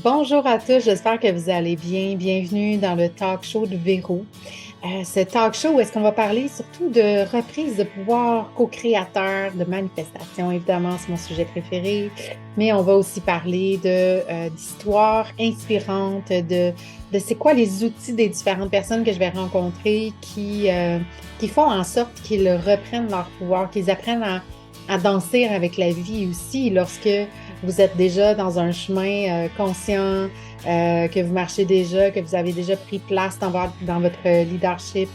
Bonjour à tous, j'espère que vous allez bien. Bienvenue dans le talk show de Véro. Ce talk show où est-ce qu'on va parler surtout de reprise de pouvoir co-créateur, de manifestation, évidemment, c'est mon sujet préféré, mais on va aussi parler d'histoires inspirantes, de c'est quoi les outils des différentes personnes que je vais rencontrer qui font en sorte qu'ils reprennent leur pouvoir, qu'ils apprennent à danser avec la vie aussi lorsque vous êtes déjà dans un chemin conscient, que vous marchez déjà, que vous avez déjà pris place dans votre leadership.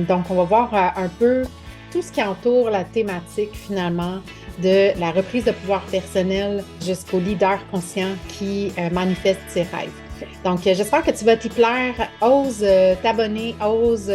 Donc, on va voir un peu tout ce qui entoure la thématique finalement de la reprise de pouvoir personnel jusqu'au leader conscient qui manifeste ses rêves. Donc, j'espère que tu vas t'y plaire. Ose t'abonner, ose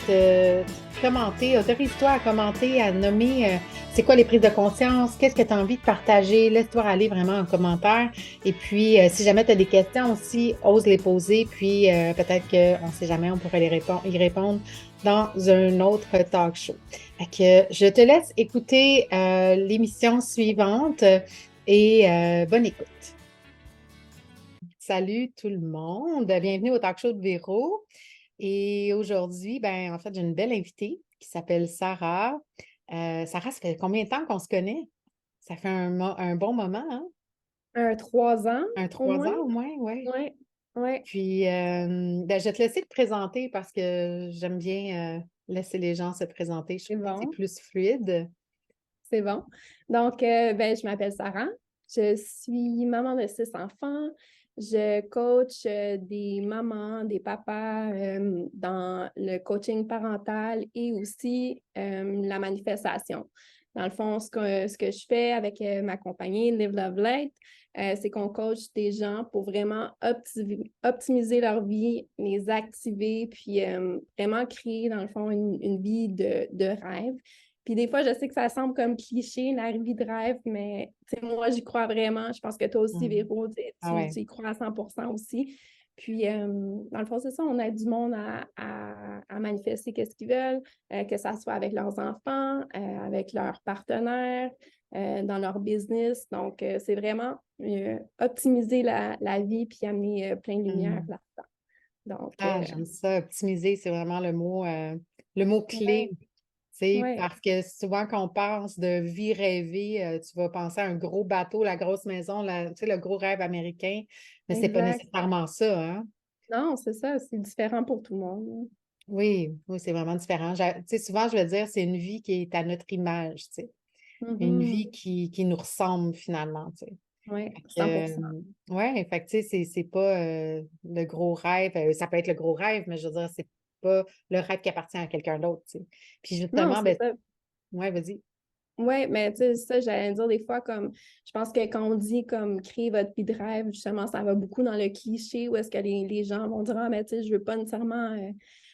te commenter, autorise-toi à commenter, à nommer c'est quoi les prises de conscience, qu'est-ce que tu as envie de partager, laisse-toi aller vraiment en commentaire. Et puis, si jamais tu as des questions aussi, ose les poser, puis peut-être qu'on ne sait jamais, on pourrait y répondre dans un autre talk show. Fait que je te laisse écouter l'émission suivante et bonne écoute. Salut tout le monde, bienvenue au talk show de Véro. Et aujourd'hui, ben, en fait, j'ai une belle invitée qui s'appelle Sarah. Sarah, ça fait combien de temps qu'on se connaît? Ça fait un bon moment, hein? 3 ans, Un au 3 moins. ans au moins, oui. Oui, oui, Puis, ben, je vais te laisser te présenter parce que j'aime bien laisser les gens se présenter. Je c'est trouve que c'est bon, plus fluide. c'est bon. Donc, je m'appelle Sarah. Je suis maman de 6 enfants. Je coach des mamans, des papas dans le coaching parental et aussi la manifestation. Dans le fond, ce que je fais avec ma compagnie Live Love Light, c'est qu'on coach des gens pour vraiment optimiser leur vie, les activer, puis vraiment créer, dans le fond, une vie de rêve. Puis des fois, je sais que ça semble comme cliché, la vie de rêve, mais moi, j'y crois vraiment. Je pense que toi aussi, Mm. Véro, Ah ouais. tu y crois à 100% aussi. Puis, dans le fond, c'est ça, on aide du monde à manifester qu'est-ce qu'ils veulent, que ça soit avec leurs enfants, avec leurs partenaires, dans leur business. Donc, c'est vraiment optimiser la vie puis amener plein de lumière Mm. là-dedans. Donc, Ah, j'aime ça. Optimiser, c'est vraiment le mot clé. ouais, Tu sais, ouais, parce que souvent, quand on pense de vie rêvée, tu vas penser à un gros bateau, la grosse maison, tu sais, le gros rêve américain, mais c'est pas exact. nécessairement ça, hein? Non, c'est ça, c'est différent pour tout le monde. Oui, oui, c'est vraiment différent. Tu sais, souvent, je veux dire, c'est une vie qui est à notre image, tu sais. Une Mhm. vie qui nous ressemble finalement, tu sais. Oui, Fait 100%. ouais, fait que, tu sais, c'est pas le gros rêve. Ça peut être le gros rêve, mais je veux dire, c'est pas le rêve qui appartient à quelqu'un d'autre, tu sais. Puis Non, justement, c'est ben, ça. ouais, vas-y. Oui, mais tu sais, ça, j'allais dire des fois, comme, je pense que quand on dit comme créer votre vie de rêve, justement, ça va beaucoup dans le cliché où est-ce que les gens vont dire, ah, mais tu sais, je veux pas nécessairement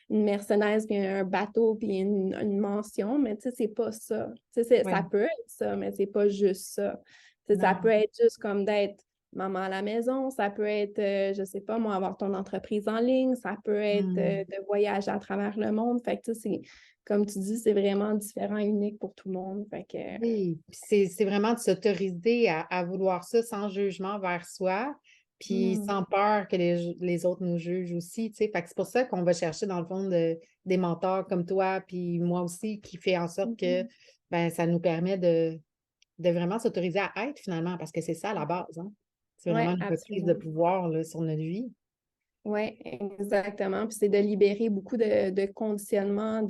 une Mercedes, puis un bateau, puis une mansion, mais tu sais, c'est pas ça. Tu sais, ça Oui. peut être ça, mais c'est pas juste ça. Tu sais, ça peut Non. être juste comme d'être maman à la maison, ça peut être, je sais pas, moi, avoir ton entreprise en ligne, ça peut être Hmm. de voyager à travers le monde. Fait que, tu sais, comme tu dis, c'est vraiment différent et unique pour tout le monde. Fait que, Oui, puis c'est vraiment de s'autoriser à vouloir ça sans jugement vers soi, puis hmm, sans peur que les autres nous jugent aussi, tu sais. Fait que c'est pour ça qu'on va chercher, dans le fond, des mentors comme toi, puis moi aussi, qui fait en sorte que mhm. ben, ça nous permet de vraiment s'autoriser à être finalement, parce que c'est ça à la base, hein. C'est Oui, vraiment une reprise de absolument. pouvoir là, sur notre vie. Oui, exactement. Puis c'est de libérer beaucoup de conditionnements,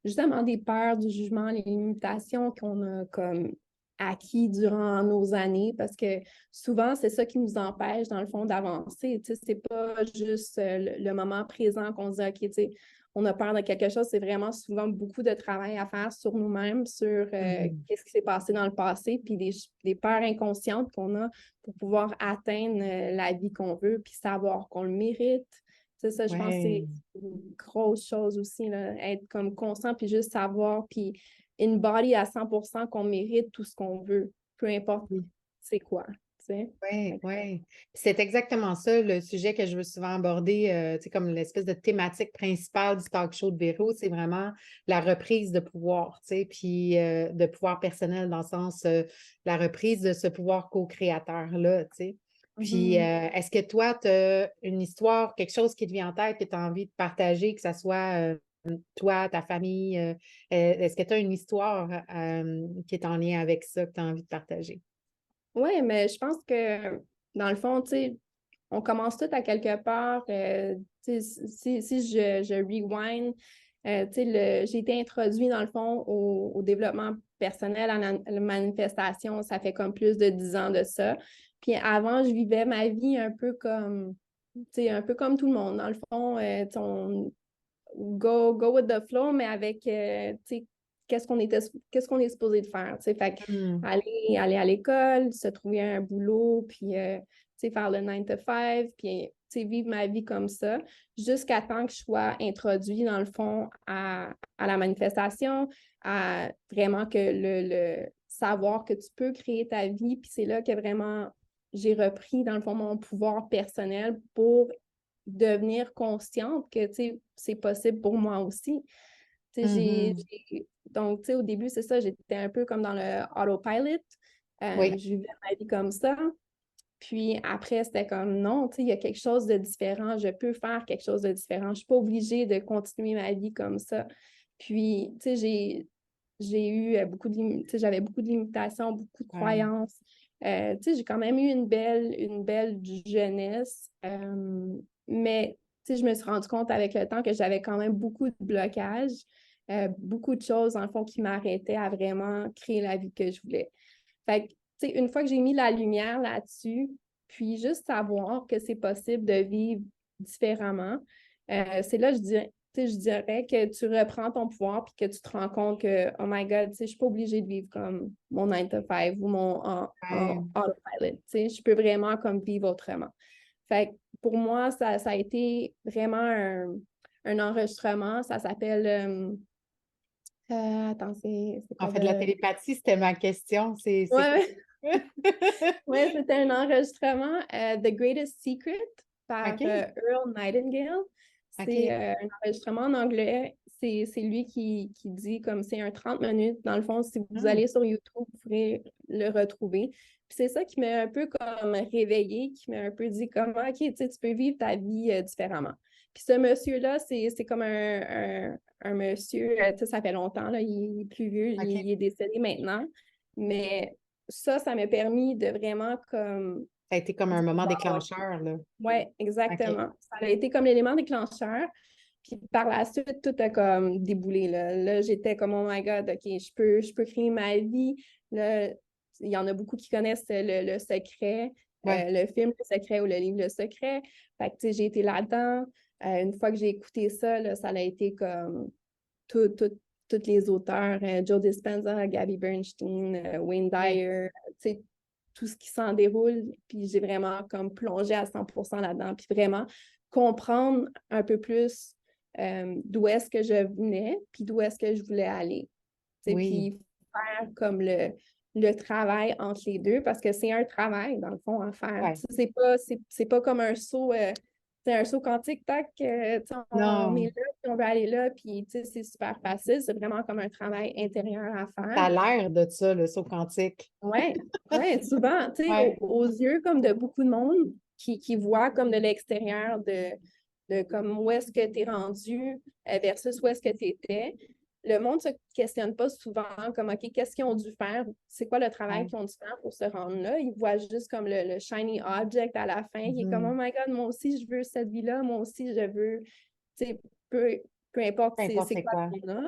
justement des peurs, du jugement, les limitations qu'on a comme acquis durant nos années, parce que souvent, c'est ça qui nous empêche, dans le fond, d'avancer. Tu sais, c'est pas juste le moment présent qu'on se dit, OK, tu sais, on a peur de quelque chose, c'est vraiment souvent beaucoup de travail à faire sur nous-mêmes, sur Mhm. qu'est-ce qui s'est passé dans le passé, puis des peurs inconscientes qu'on a pour pouvoir atteindre la vie qu'on veut, puis savoir qu'on le mérite. C'est ça, je pense que c'est Ouais. une grosse chose aussi, là, être comme conscient, puis juste savoir, puis une body à 100% qu'on mérite tout ce qu'on veut, peu importe c'est quoi, tu sais. Oui, oui. C'est exactement ça le sujet que je veux souvent aborder, tu sais, comme l'espèce de thématique principale du talk show de Véro, c'est vraiment la reprise de pouvoir, tu sais, puis de pouvoir personnel dans le sens, la reprise de ce pouvoir co-créateur-là, tu sais. Puis, Mhm. est-ce que toi, tu as une histoire, quelque chose qui te vient en tête que tu as envie de partager, que ce soit toi, ta famille? Est-ce que tu as une histoire qui est en lien avec ça que tu as envie de partager? Oui, mais je pense que dans le fond, tu sais, on commence tout à quelque part. Tu sais, si je rewind, tu sais, j'ai été introduit dans le fond au développement personnel, à la manifestation, ça fait comme plus de 10 ans de ça. Puis avant, je vivais ma vie un peu comme, tu sais, un peu comme tout le monde. Dans le fond, tu sais, on go with the flow, mais avec, tu sais, qu'est-ce qu'on est supposé de faire, tu sais, fait que Hmm. aller à l'école, se trouver un boulot, puis, tu sais, faire le 9 to 5, puis, tu sais, vivre ma vie comme ça, jusqu'à temps que je sois introduit, dans le fond, à la manifestation, à vraiment que le savoir que tu peux créer ta vie, puis c'est là que vraiment j'ai repris, dans le fond, mon pouvoir personnel pour devenir consciente que, tu sais, c'est possible pour moi aussi. Tu sais, Mhm. donc, tu sais, au début, c'est ça, j'étais un peu comme dans le autopilot. Oui. Je vivais ma vie comme ça. Puis après, c'était comme non, tu sais, il y a quelque chose de différent. Je peux faire quelque chose de différent. Je ne suis pas obligée de continuer ma vie comme ça. Puis, tu sais, j'ai eu tu sais, j'avais beaucoup de limitations, beaucoup de Ouais. croyances. Tu sais, j'ai quand même eu une belle jeunesse. Mais, tu sais, je me suis rendu compte avec le temps que j'avais quand même beaucoup de blocages, beaucoup de choses, en fond, qui m'arrêtaient à vraiment créer la vie que je voulais. Fait que, tu sais, une fois que j'ai mis la lumière là-dessus, puis juste savoir que c'est possible de vivre différemment, c'est là, tu sais, je dirais que tu reprends ton pouvoir puis que tu te rends compte que, oh my God, tu sais, je suis pas obligée de vivre comme mon 9 to 5 ou mon en Ouais. autopilot. Tu sais, je peux vraiment comme vivre autrement. Fait que pour moi, ça a été vraiment un enregistrement. Ça s'appelle, attends, c'est En quoi fait, la de... télépathie, c'était ma question. C'est quoi? Ouais, ouais, c'était un enregistrement, The Greatest Secret par OK. Earl Nightingale. C'est OK. un enregistrement en anglais. C'est lui qui dit comme c'est un 30 minutes. Dans le fond, si vous Hmm. allez sur YouTube, vous pourrez le retrouver. Puis c'est ça qui m'a un peu comme réveillée, qui m'a un peu dit comme, OK, tu sais, tu peux vivre ta vie différemment. Puis ce monsieur-là, c'est comme un monsieur, tu sais, ça fait longtemps, là, il est plus vieux, OK. il est décédé maintenant. Mais ça m'a permis de vraiment comme Ça a été comme un dire, moment wow, OK. déclencheur, là. Ouais, OK. exactement. Ça a été comme l'élément déclencheur. Puis par la suite, tout a comme déboulé. Là j'étais comme, oh my God, OK, je peux créer ma vie. Là, il y en a beaucoup qui connaissent le secret, Ouais. le film Le Secret ou le livre Le Secret. Fait que, tu sais, j'ai été là-dedans. Une fois que j'ai écouté ça, là, ça a été comme tout, tout, tous les auteurs, Joe Dispenza, Gabby Bernstein, Wayne Ouais. Dyer, tu sais, tout ce qui s'en déroule. Puis j'ai vraiment comme plongé à 100% là-dedans. Puis vraiment comprendre un peu plus d'où est-ce que je venais, puis d'où est-ce que je voulais aller. Tu sais, Oui. puis faire comme le travail entre les deux, parce que c'est un travail, dans le fond, à faire. Ouais. Tu sais, c'est pas comme un saut, c'est un saut quantique, tac, tu sais, on est Non. là, puis on veut aller là, puis tu sais, c'est super facile. C'est vraiment comme un travail intérieur à Ça faire. a l'air de ça, le saut quantique. Ouais, ouais, souvent, tu sais, Ouais. aux yeux comme de beaucoup de monde qui voit comme de l'extérieur de comme où est-ce que tu es rendu versus où est-ce que tu étais. Le monde se questionne pas souvent comme, OK, qu'est-ce qu'ils ont dû faire? C'est quoi le travail Ouais. qu'ils ont dû faire pour se rendre là? Ils voient juste comme le shiny object à la fin, qui est comme, oh Mhm. my God, moi aussi, je veux cette vie-là, moi aussi, je veux, tu sais, peu importe Peu importe c'est c'est quoi quoi. qu'on a.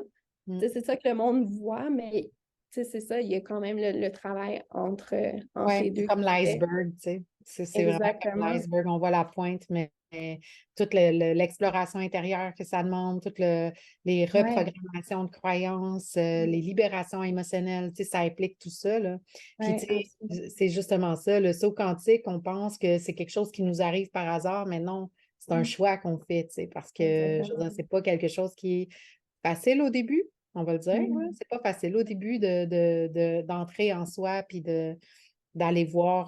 Mm. Tu sais, c'est ça que le monde voit, mais tu sais, c'est ça, il y a quand même le travail entre Ouais, les c'est deux comme qui se fait. l'iceberg, tu sais. C'est vraiment comme Exactement. l'iceberg. On voit la pointe, mais toute l'exploration intérieure que ça demande, toutes les Ouais, reprogrammations de croyances, les mm, libérations émotionnelles, tu sais, ça implique tout ça, là. Puis, ouais, tu absolument. sais, c'est justement ça. Le saut quantique, on pense que c'est quelque chose qui nous arrive par hasard, mais non, c'est un Mm, choix qu'on fait, tu sais, parce que, je veux exactement. dire, c'est pas quelque chose qui est facile au début, on va le dire, là. Mm, C'est pas facile au début d'entrer en soi, puis d'aller voir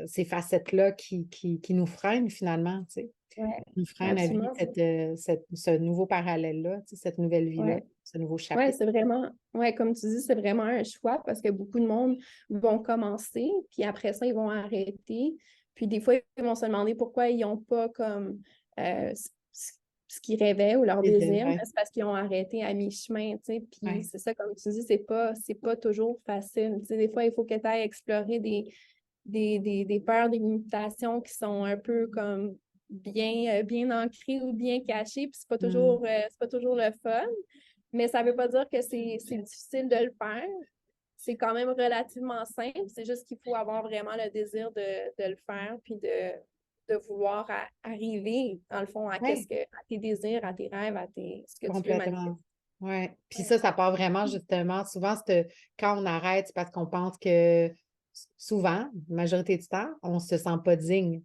ces facettes-là qui nous freinent finalement, tu sais, ouais, qui nous freinent à vivre absolument. ce nouveau parallèle-là, tu sais, cette nouvelle vie-là, Ouais. ce nouveau Ouais, chapitre. c'est vraiment, ouais, comme tu dis, c'est vraiment un choix parce que beaucoup de monde vont commencer, puis après ça, ils vont arrêter. Puis des fois, ils vont se demander pourquoi ils n'ont pas comme ce qu'ils rêvaient ou leur désir, mais Ouais, c'est parce qu'ils ont arrêté à mi-chemin, tu sais. Puis ouais. c'est ça, comme tu dis, c'est pas toujours facile. Tu sais, des fois, il faut que tu ailles explorer des peurs, des limitations qui sont un peu comme bien ancrées ou bien cachées, puis Mm. c'est pas toujours le fun, mais ça veut pas dire que c'est difficile de le faire. C'est quand même relativement simple, c'est juste qu'il faut avoir vraiment le désir de le faire, puis de vouloir arriver, dans le fond, à Ouais, tes désirs, à tes rêves, ce que tu veux manifester. complètement. Ouais. Puis Ouais. ça part vraiment justement, souvent, quand on arrête, c'est parce qu'on pense que souvent, la majorité du temps, on ne se sent pas digne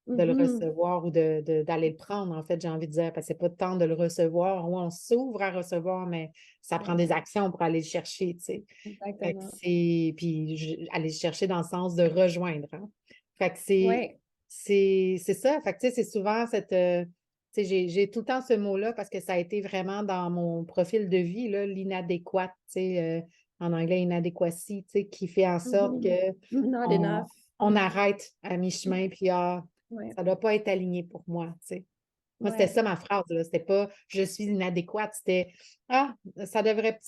de le Mhm. recevoir ou d'aller le prendre, en fait, j'ai envie de dire, parce que c'est pas le temps de le recevoir, ou on s'ouvre à recevoir, mais ça prend Ouais, des actions pour aller le chercher, tu sais. Fait que exactement. puis aller le chercher dans le sens de rejoindre, hein. Fait que Ouais. c'est ça. Fait que, tu sais, c'est souvent tu sais, j'ai tout le temps ce mot-là parce que ça a été vraiment dans mon profil de vie, là, l'inadéquate, tu sais, en anglais, inadéquacy, tu sais, qui fait en sorte Mhm. que Not on, enough. on arrête à mi-chemin, puis Ouais. ça ne doit pas être aligné pour moi, tu sais. Moi, c'était Ouais. ça ma phrase, là. C'était pas je suis inadéquate, c'était ah, ça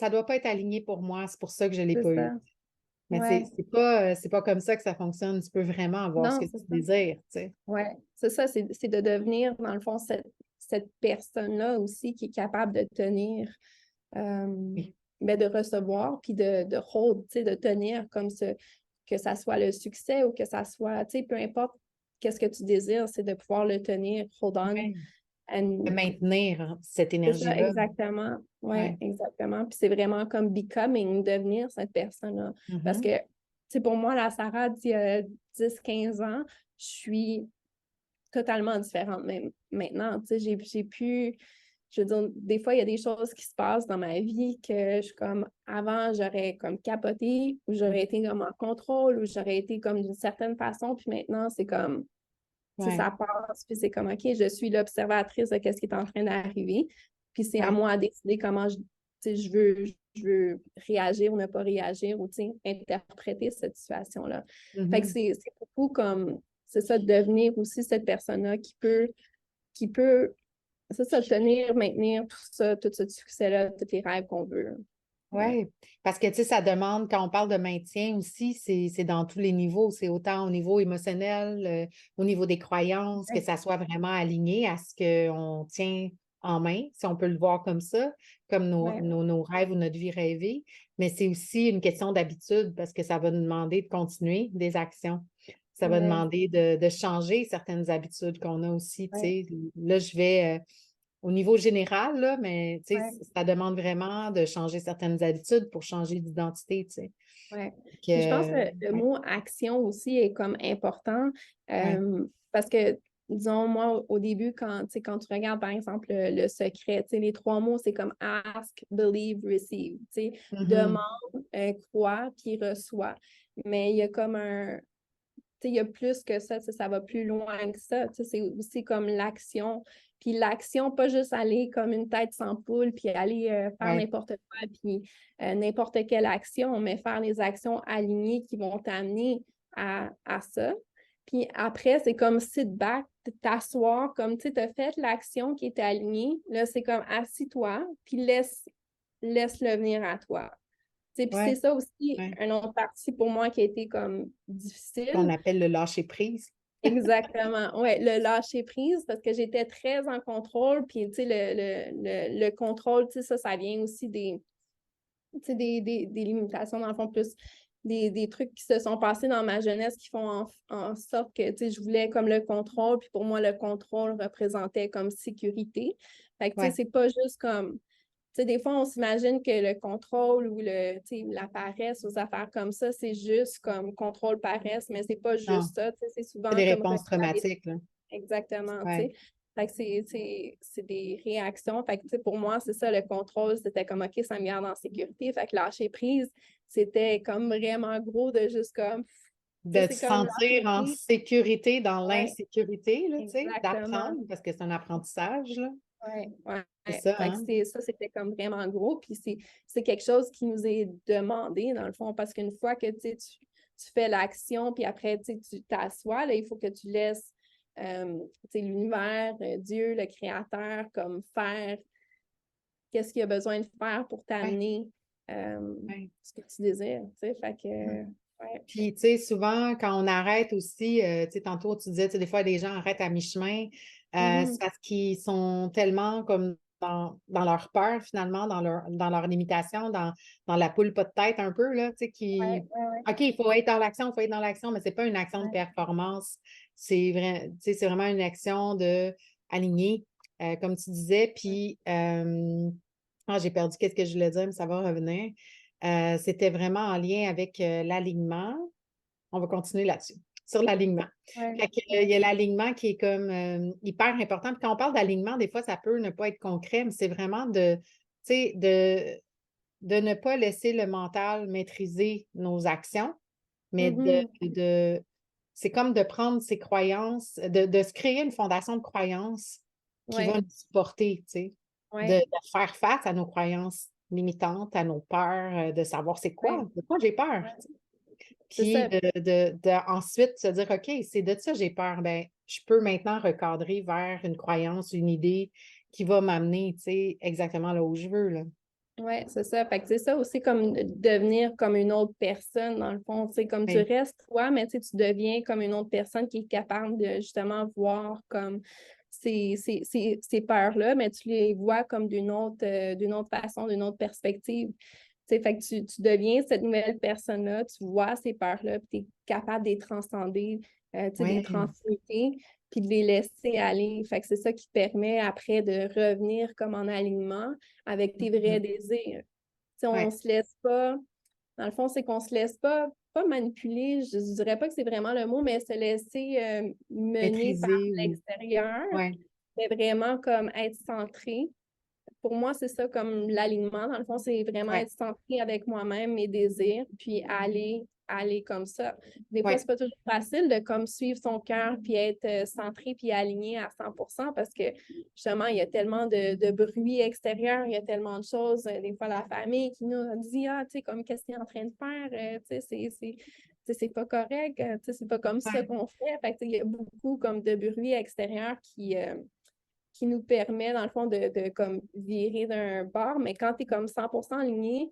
doit pas être aligné pour moi, c'est pour ça que je ne l'ai C'est pas eu. ça. Mais Ouais. c'est pas comme ça que ça fonctionne. Tu peux vraiment avoir ce Non, que tu c'est ça. désires, tu sais. Ouais. C'est ça, c'est de devenir, dans le fond, cette personne-là aussi qui est capable de tenir, euh, Oui. ben, de recevoir, puis de hold, tu sais, de tenir comme que ça soit le succès ou que ça soit, tu sais, peu importe qu'est-ce que tu désires, c'est de pouvoir le tenir, hold on. Ouais. De maintenir hein, cette C'est ça, énergie-là. exactement. Oui, Ouais. exactement. Puis c'est vraiment comme becoming, devenir cette personne-là. Parce Mhm. que, c'est pour moi, la Sarah d'il y a 10-15 ans, je suis totalement différente même maintenant. Tu sais, j'ai pu, je veux dire, des fois, il y a des choses qui se passent dans ma vie que je suis comme, avant, j'aurais comme capoté, ou j'aurais été comme en contrôle, ou j'aurais été comme d'une certaine façon, puis maintenant, c'est comme, tu sais, Ouais. ça passe, puis c'est comme, OK, je suis l'observatrice de ce qui est en train d'arriver, puis c'est à Ouais. moi de décider comment tu sais, je veux réagir ou ne pas réagir, ou, tu sais, interpréter cette situation-là. Fait que Mhm. c'est beaucoup comme, c'est ça, de devenir aussi cette personne-là qui peut, c'est ça, tenir, maintenir tout ça, tout ce succès-là, tous les rêves qu'on veut. Ouais. Oui, parce que tu sais, ça demande, quand on parle de maintien aussi, c'est dans tous les niveaux. C'est autant au niveau émotionnel, au niveau des croyances, que Ouais. ça soit vraiment aligné à ce qu'on tient en main, si on peut le voir comme ça, comme Ouais. nos rêves ou notre vie rêvée. Mais c'est aussi une question d'habitude parce que ça va nous demander de continuer des actions. Ça va Ouais. demander de changer certaines habitudes qu'on a aussi. Tu Ouais. sais, là, je vais au niveau général, là, mais tu sais, Ouais. ça demande vraiment de changer certaines habitudes pour changer d'identité, tu sais. Ouais. Puis je pense que Que, le ouais, mot action aussi est comme important ouais. parce que, disons, moi, au début, quand tu regardes, par exemple, le secret, tu sais, les 3 mots, c'est comme ask, believe, receive. Tu sais, Mhm. demande, crois, puis reçois. Mais il y a comme tu sais, il y a plus que ça, tu sais, ça va plus loin que ça. Tu sais, c'est aussi comme l'action. Puis l'action, pas juste aller comme une tête sans poule, puis aller faire Ouais, n'importe quoi, puis n'importe quelle action, mais faire les actions alignées qui vont t'amener à ça. Puis après, c'est comme sit back, t'asseoir, comme tu sais, t'as fait l'action qui était alignée. Là, c'est comme assis-toi, puis laisse-le venir à toi. Tu sais, puis c'est ouais, ça aussi, ouais. une autre partie pour moi qui a été comme Qu'on difficile. appelle le lâcher prise. Exactement. Ouais, le lâcher prise parce que j'étais très en contrôle. Puis, tu sais, le contrôle, tu sais, ça vient aussi tu sais, des limitations, dans le fond, plus des trucs qui se sont passés dans ma jeunesse qui font en sorte que, tu sais, je voulais comme le contrôle. Puis pour moi, le contrôle représentait comme sécurité. Fait que, tu sais, Ouais. c'est pas juste comme tu sais, des fois, on s'imagine que le contrôle ou tu sais, la paresse aux affaires comme ça, c'est juste comme contrôle paresse, mais c'est pas Non, juste ça. Tu sais, c'est c'est souvent des comme réponses relié à des... traumatiques, là. Exactement, tu Ouais. sais. Fait que c'est des réactions. Fait que, tu sais, pour moi, c'est ça, le contrôle, c'était comme, OK, ça me garde en sécurité. Fait que lâcher prise, c'était comme vraiment gros de juste comme, tu sais, De te c'est comme sentir lâcher en prise. sécurité dans Ouais, l'insécurité, là, tu sais, exactement. d'apprendre, parce que c'est un apprentissage, là. Ouais, ouais, C'est ouais. ça, Fait que hein? ça, c'était comme vraiment gros. Puis c'est quelque chose qui nous est demandé, dans le fond, parce qu'une fois que tu sais, tu fais l'action, puis après, tu t'assois, là, il faut que tu laisses l'univers, Dieu, le Créateur, comme faire qu'est-ce qu'il a besoin de faire pour Ouais, t'amener ouais. ce que tu désires, tu sais, fait que, ouais. Puis, tu sais, souvent, quand on arrête aussi, tu sais, tantôt, tu disais, tu sais, des fois, les gens arrêtent à mi-chemin, c'est parce qu'ils sont tellement comme dans leur peur, finalement, dans leur limitation, dans la poule pas de tête un peu, là, tu sais, Ouais, qui... ouais, ouais, OK, il faut être dans l'action, il faut être dans l'action, mais c'est pas une action de ouais. performance. C'est vrai, tu sais, c'est vraiment une action de aligner, comme tu disais. Puis, j'ai perdu qu'est-ce que je voulais dire, mais ça va revenir. C'était vraiment en lien avec l'alignement. On va continuer là-dessus, sur l'alignement. Ouais, Fait que, il y a l'alignement qui est comme hyper important. Puis quand on parle d'alignement, des fois, ça peut ne pas être concret, mais c'est vraiment tu sais, de ne pas laisser le mental maîtriser nos actions, mais mhm, c'est comme de prendre ses croyances, de se créer une fondation de croyances qui va ouais, nous supporter, tu sais, de ouais, faire face à nos croyances limitantes, à nos peurs, de savoir ouais, c'est quoi j'ai peur, ouais. tu sais. C'est Puis ça. de ensuite se dire, OK, c'est de ça j'ai peur. Ben, je peux maintenant recadrer vers une croyance, une idée qui va m'amener, tu sais, exactement là où je veux, là. Ouais, c'est ça. Fait que c'est ça aussi comme devenir comme une autre personne, dans le fond. Tu sais, comme tu Oui, restes toi, mais tu sais, tu deviens comme une autre personne qui est capable de justement voir comme ces peurs-là, mais tu les vois comme d'une autre façon, d'une autre perspective. Tu sais, fait que tu deviens cette nouvelle personne-là, tu vois ces peurs-là, puis tu es capable de les transcender, tu sais, de les oui, transmuter, puis de les laisser aller. Fait que c'est ça qui te permet après de revenir comme en alignement avec tes vrais désirs. Tu sais, on oui, se laisse pas, dans le fond, c'est qu'on se laisse pas manipuler, je ne dirais pas que c'est vraiment le mot, mais se laisser mener par maîtriser ou, l'extérieur, oui, mais vraiment comme être centré. Pour moi, c'est ça comme l'alignement. Dans le fond, c'est vraiment oui, être centré avec moi-même, mes désirs, puis aller comme ça. Des fois, oui, c'est pas toujours facile de comme suivre son cœur, puis être centré, puis aligné à 100% parce que justement, il y a tellement de bruit extérieur, il y a tellement de choses. Des fois, la famille qui nous dit, ah, tu sais, comme qu'est-ce qu'il est en train de faire, tu sais, c'est pas correct, tu sais, c'est pas comme ça oui, qu'on fait. Fait que, tu sais, il y a beaucoup comme de bruit extérieur qui nous permet, dans le fond, de comme virer d'un bord. Mais quand tu es comme 100% aligné,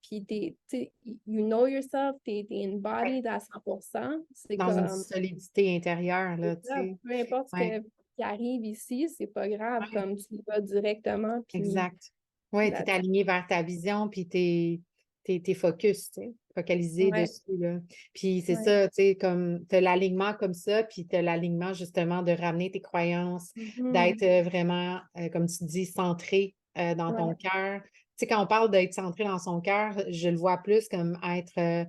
puis you know yourself, tu es oui. embodied à 100%, c'est Dans une comme, solidité intérieure, c'est là, tu ça, sais. peu importe Oui, qui arrive ici, c'est pas grave, oui, comme tu y vas directement, puis exact. Oui, tu es that's it. aligné vers ta vision, puis t'es focus, tu sais, focalisé Ouais, dessus, là. Puis c'est ouais. ça, tu sais, comme tu as l'alignement comme ça, puis tu as l'alignement justement de ramener tes croyances, d'être Mhm. vraiment, comme tu dis, centré dans ton Ouais. cœur. Tu sais, quand on parle d'être centré dans son cœur, je le vois plus comme être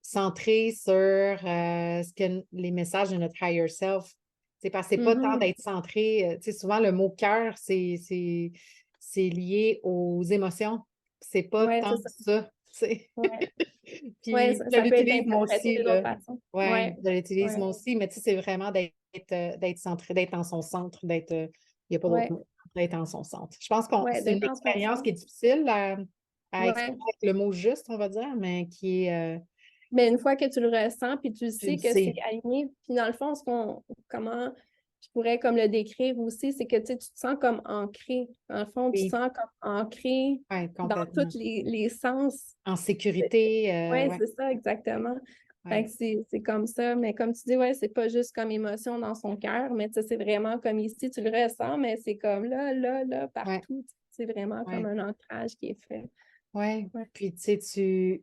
centré sur ce que les messages de notre higher self. C'est parce que c'est pas tant Mhm. d'être centré. Tu sais, souvent, le mot cœur, c'est lié aux émotions. C'est pas Ouais, tant c'est ça. ça, tu sais. Ouais. Ouais, Puis je ça peut être l'utilise moi interprété aussi, de d'autres là. façons. Ouais, Ouais, je l'utilise ouais, moi aussi, mais tu sais, c'est vraiment d'être centré, d'être en son centre, d'être. Il n'y a pas d'autre ouais, mot. D'être en son centre. Je pense que ouais, c'est une d'être en son expérience qui centre. est difficile à exprimer Ouais. avec le mot juste, on va dire, mais qui est. Mais une fois que tu le ressens, puis tu Tu le sais que c'est sais. aligné, puis dans le fond, comment je pourrais comme le décrire aussi, c'est que tu sais, tu te sens comme ancré. Dans le fond, tu te Oui, sens comme ancré ouais, dans complètement. tous les sens. En sécurité, Oui, ouais, c'est ça, exactement. Fait ouais, que c'est comme ça. Mais comme tu dis, ouais, c'est pas juste comme émotion dans son cœur, mais tu sais, c'est vraiment comme ici, tu le ressens, mais c'est comme là, ouais, partout. C'est vraiment comme ouais, un ancrage qui est fait. ouais. Ouais. Puis, tu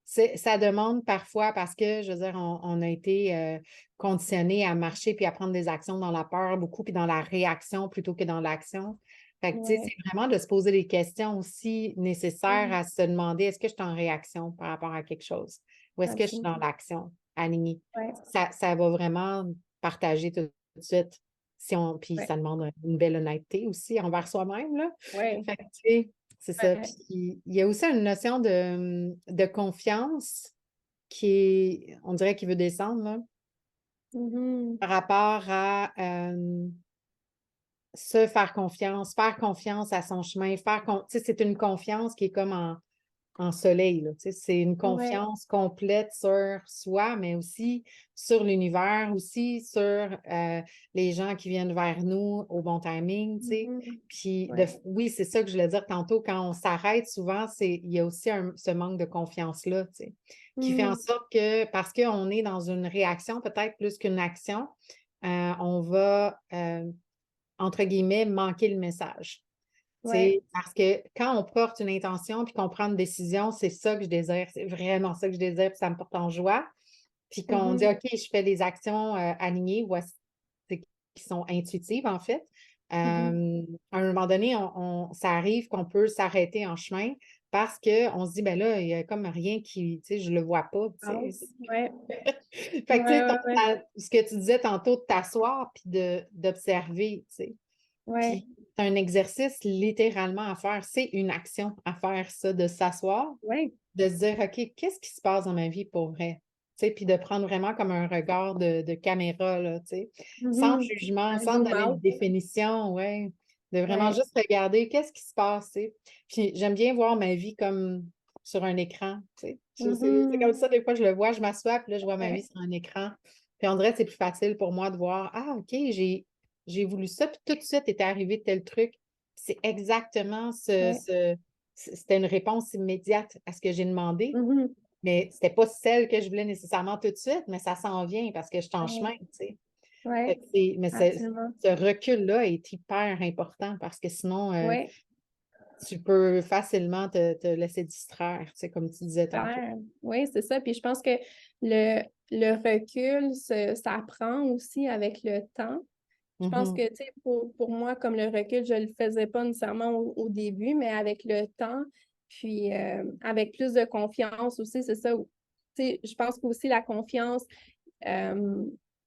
sais, ça demande parfois parce que, je veux dire, on a été conditionnés à marcher puis à prendre des actions dans la peur beaucoup, puis dans la réaction plutôt que dans l'action. Fait que, tu sais, Ouais. c'est vraiment de se poser des questions aussi nécessaires Mhm. à se demander est-ce que je suis en réaction par rapport à quelque chose ou est-ce que je suis dans Absolument. l'action alignée. Ouais. Ça va vraiment partager tout de suite. Puis Ouais. ça demande une belle honnêteté aussi envers soi-même, là. Ouais. Fait que, tu sais, c'est ça. Ouais. Puis il y a aussi une notion de confiance on dirait, qui veut descendre, là, Mhm. par rapport à se faire confiance à son chemin, tu sais, c'est une confiance qui est comme en soleil, là, tu sais, c'est une Ouais. confiance complète sur soi, mais aussi sur l'univers, aussi sur les gens qui viennent vers nous au bon timing, tu sais. Mhm. Puis, Ouais. oui, c'est ça que je voulais dire tantôt, quand on s'arrête, souvent, il y a aussi ce manque de confiance-là, tu sais, qui fait en Mhm. sorte que, parce qu'on est dans une réaction peut-être plus qu'une action, on va, entre guillemets, manquer le message. Ouais. Parce que quand on porte une intention puis qu'on prend une décision, c'est ça que je désire, c'est vraiment ça que je désire, puis ça me porte en joie. Puis qu'on dit, Mhm. OK, je fais des actions alignées, voici, qui sont intuitives, en fait. Mhm. À un moment donné, ça arrive qu'on peut s'arrêter en chemin parce qu'on se dit, ben là, il n'y a comme rien qui, tu sais, je le vois pas, tu sais. Ouais. Fait Ouais, que, tu sais, ouais, ouais. ce que tu disais tantôt, de t'asseoir puis d'observer, tu sais. Ouais. Puis, c'est un exercice littéralement à faire. C'est une action à faire, ça, de s'asseoir, Ouais. de se dire, OK, qu'est-ce qui se passe dans ma vie pour vrai? Tu sais, puis de prendre vraiment comme un regard de caméra, là, tu sais, sans Mhm. jugement, Un sans zoom donner de out. définition, ouais, de vraiment Ouais. juste regarder qu'est-ce qui se passe, tu sais. Puis j'aime bien voir ma vie comme sur un écran, tu sais. C'est comme Mhm. ça, des fois, je le vois, je m'assois, puis là, je vois ma vie Ouais. sur un écran. Puis on dirait que c'est plus facile pour moi de voir, ah, OK, j'ai voulu ça, puis tout de suite est arrivé tel truc. C'est exactement Ouais. c'était une réponse immédiate à ce que j'ai demandé, Mhm. mais c'était pas celle que je voulais nécessairement tout de suite, mais ça s'en vient parce que je suis en Ouais. chemin, tu sais. Fait Ouais. que mais Absolument. ce recul-là est hyper important parce que sinon, Ouais. tu peux facilement te laisser distraire, tu sais, comme tu disais tantôt. Claire. Oui, c'est ça. Puis je pense que le, le recul, ça prend aussi avec le temps. Je pense Mhm. que, tu sais, pour moi, comme le recul, je ne le faisais pas nécessairement au début, mais avec le temps, puis avec plus de confiance aussi, c'est ça. Tu sais, je pense qu'aussi la confiance, euh,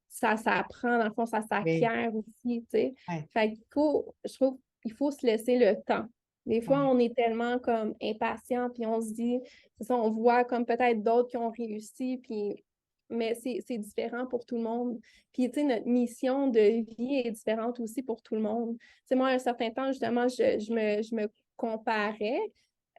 ça s'apprend, dans le fond, ça Oui, s'acquiert aussi, tu sais. ouais, Fait qu'il faut, je trouve qu'il faut se laisser le temps. Des fois, ouais. on est tellement comme impatient, puis on se dit, c'est ça, on voit comme peut-être d'autres qui ont réussi, puis mais c'est différent pour tout le monde. Puis, tu sais, notre mission de vie est différente aussi pour tout le monde. Tu sais, moi, à un certain temps, justement, je me comparais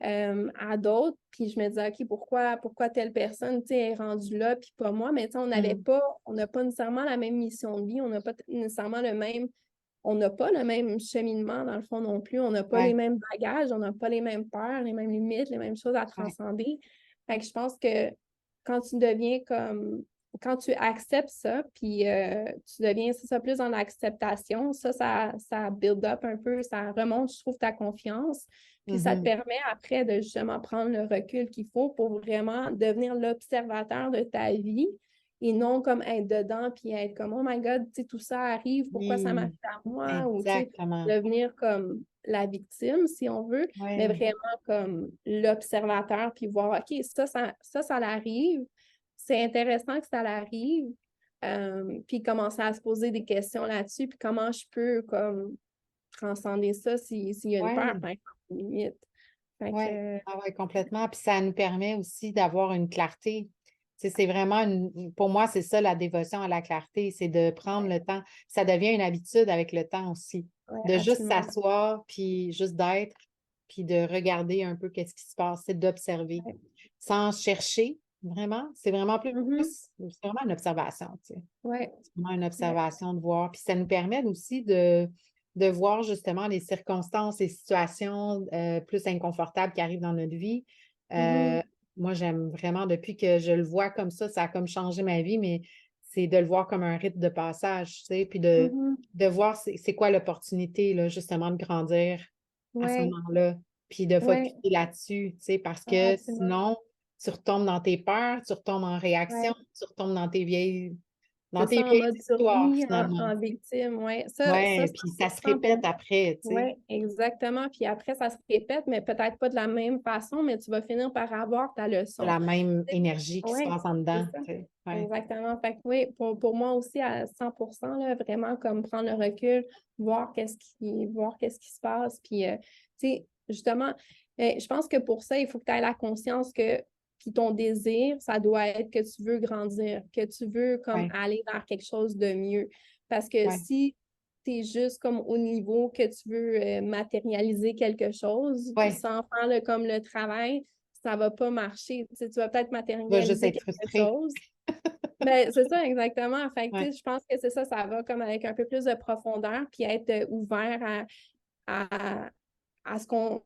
à d'autres, puis je me disais, OK, pourquoi telle personne, tu sais, est rendue là, puis pas moi, mais tu sais, Mhm. on n'a pas nécessairement la même mission de vie, on n'a pas nécessairement on n'a pas le même cheminement, dans le fond, non plus, on n'a pas les Ouais, mêmes bagages, on n'a pas les mêmes peurs, les mêmes limites, les mêmes choses à ouais. transcender. Fait que je pense que quand tu deviens comme quand tu acceptes ça, puis tu deviens, c'est ça, plus dans l'acceptation, ça build up un peu, ça remonte, je trouve, ta confiance. Puis ça te Mhm. permet après de justement prendre le recul qu'il faut pour vraiment devenir l'observateur de ta vie et non comme être dedans puis être comme, oh my God, tu sais, tout ça arrive, pourquoi ça Oui, m'arrive à moi? Ou tu sais, exactement. devenir comme la victime, si on veut, mais Ouais. vraiment comme l'observateur puis voir, OK, ça l'arrive c'est intéressant que ça l'arrive, puis commencer à se poser des questions là-dessus, puis comment je peux comme transcender ça s'il y a une peur, Ouais. par exemple, limite. Fait Oui, que, ah ouais, complètement. Puis ça nous permet aussi d'avoir une clarté. Tu sais, c'est vraiment pour moi, c'est ça la dévotion à la clarté, c'est de prendre le temps. Ça devient une habitude avec le temps aussi. ouais, De juste absolument. s'asseoir, puis juste d'être, puis de regarder un peu qu'est-ce qui se passe, c'est d'observer. Ouais. Sans chercher, vraiment. C'est vraiment Mhm. c'est vraiment une observation, tu sais. Ouais, C'est vraiment une ouais. observation de voir. Puis ça nous permet aussi de voir justement les circonstances, les situations plus inconfortables qui arrivent dans notre vie. Mhm. Euh, Moi, j'aime vraiment, depuis que je le vois comme ça a comme changé ma vie, mais c'est de le voir comme un rite de passage, tu sais, puis Mhm. de voir c'est quoi l'opportunité, là, justement, de grandir à ce Ouais, moment-là, puis de ouais, focuser là-dessus, tu sais, parce ouais, que absolument. sinon, tu retombes dans tes peurs, tu retombes en réaction, Ouais. tu retombes dans C'est tes ça en vieilles mode histoires, survie, finalement. en victime, ouais. Ça, Ouais, puis ça se 100% répète pour après, tu sais. oui, exactement. Puis après, ça se répète, mais peut-être pas de la même façon, mais tu vas finir par avoir ta C'est leçon. la même énergie qui se Oui, passe en c'est dedans, ça. tu sais. Ouais, Exactement. Fait que oui, pour moi aussi, à 100%, là, vraiment comme prendre le recul, voir qu'est-ce qui se passe. Puis, tu sais, justement, je pense que pour ça, il faut que tu aies la conscience que, puis ton désir, ça doit être que tu veux grandir, que tu veux comme ouais, aller vers quelque chose de mieux. Parce que ouais, si tu es juste comme au niveau que tu veux matérialiser quelque chose ouais, sans faire comme le travail, ça va pas marcher. Tu sais, tu vas peut-être Tu vas juste matérialiser être quelque frustré. chose. Ben, c'est ça, exactement. Fait que, tu Ouais. sais, je pense que c'est ça, ça va comme avec un peu plus de profondeur, puis être ouvert à, à ce qu'on,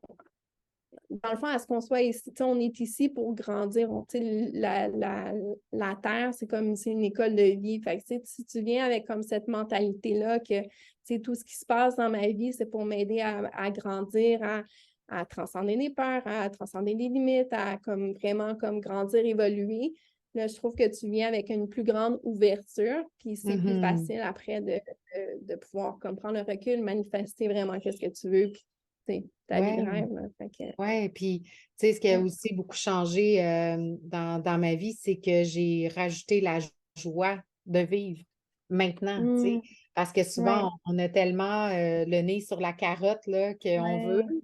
dans le fond, à ce qu'on soit ici. Tu sais, on est ici pour grandir. Tu sais, la Terre, c'est une école de vie. Fait que, tu sais, si tu viens avec comme cette mentalité-là que, tu sais, tout ce qui se passe dans ma vie, c'est pour m'aider à grandir, à transcender les peurs, à transcender les limites, à comme vraiment comme grandir, évoluer. Là, je trouve que tu viens avec une plus grande ouverture, puis c'est plus facile après de pouvoir comme prendre le recul, manifester vraiment qu'est-ce que tu veux, puis ta vie de Ouais. rêve. Là. Fait que, Oui, puis tu sais, ce qui a ouais. aussi beaucoup changé dans ma vie, c'est que j'ai rajouté la joie de vivre maintenant, tu sais, Mm, parce que ouais, souvent, on a tellement le nez sur la carotte là, qu'on veut, ouais,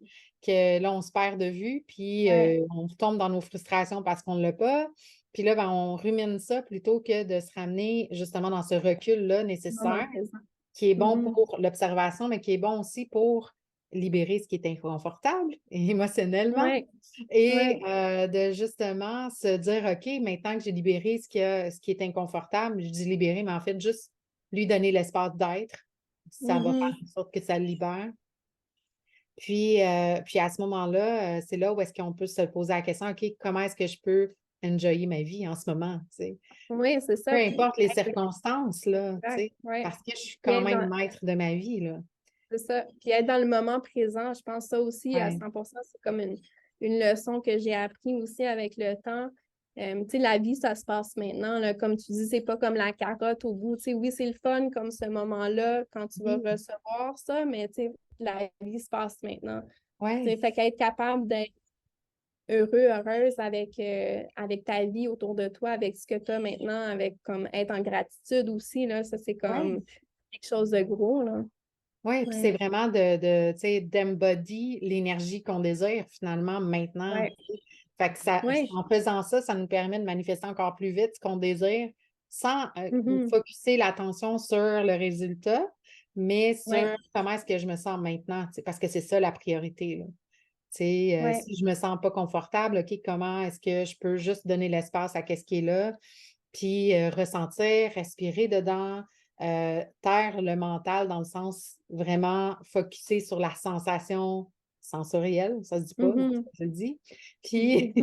que là, on se perd de vue, puis ouais, on tombe dans nos frustrations parce qu'on ne l'a pas. Puis là, ben, on rumine ça plutôt que de se ramener justement dans ce recul-là moment nécessaire présent. qui est bon Mhm, pour l'observation, mais qui est bon aussi pour libérer ce qui est inconfortable émotionnellement ouais, et ouais. de justement se dire, OK, maintenant que j'ai libéré ce qui est inconfortable, je dis libérer, mais en fait, juste lui donner l'espace d'être, ça va faire Mhm, en sorte que ça le libère. Puis à ce moment-là, c'est là où est-ce qu'on peut se poser la question, OK, comment est-ce que je peux enjoyer ma vie en ce moment, tu sais? oui, c'est Peu ça. Puis, importe les circonstances, là, tu exact, sais, ouais. parce que je suis Puis quand même maître de ma vie, là. c'est ça. Puis être dans le moment présent, je pense que ça aussi à Ouais. 100%, c'est comme une leçon que j'ai appris aussi avec le temps. Tu sais, la vie, ça se passe maintenant. Là. Comme tu dis, c'est pas comme la carotte au bout. Tu sais, oui, c'est le fun comme ce moment-là quand tu vas Mhm. recevoir ça, mais tu sais, la vie se passe maintenant. Tu sais, Ouais, fait qu'être capable d'être heureux, heureuse avec ta vie autour de toi, avec ce que tu as maintenant, avec comme être en gratitude aussi, là, ça c'est ouais, comme quelque chose de gros, là. ouais. Puis c'est Ouais, vraiment tu sais, d'embody l'énergie qu'on désire finalement maintenant. ouais, Fait que ça, ouais. en faisant ça, ça nous permet de manifester encore plus vite ce qu'on désire sans Mhm. focusser l'attention sur le résultat, mais Ouais, sur comment est-ce que je me sens maintenant, tu sais, parce que c'est ça la priorité, là. Tu sais, ouais. si je me sens pas confortable, OK, comment est-ce que je peux juste donner l'espace à qu'est-ce qui est là, puis ressentir, respirer dedans, taire le mental dans le sens vraiment focusser sur la sensation sensorielle, ça se dit pas, Mhm. je le dis. Puis,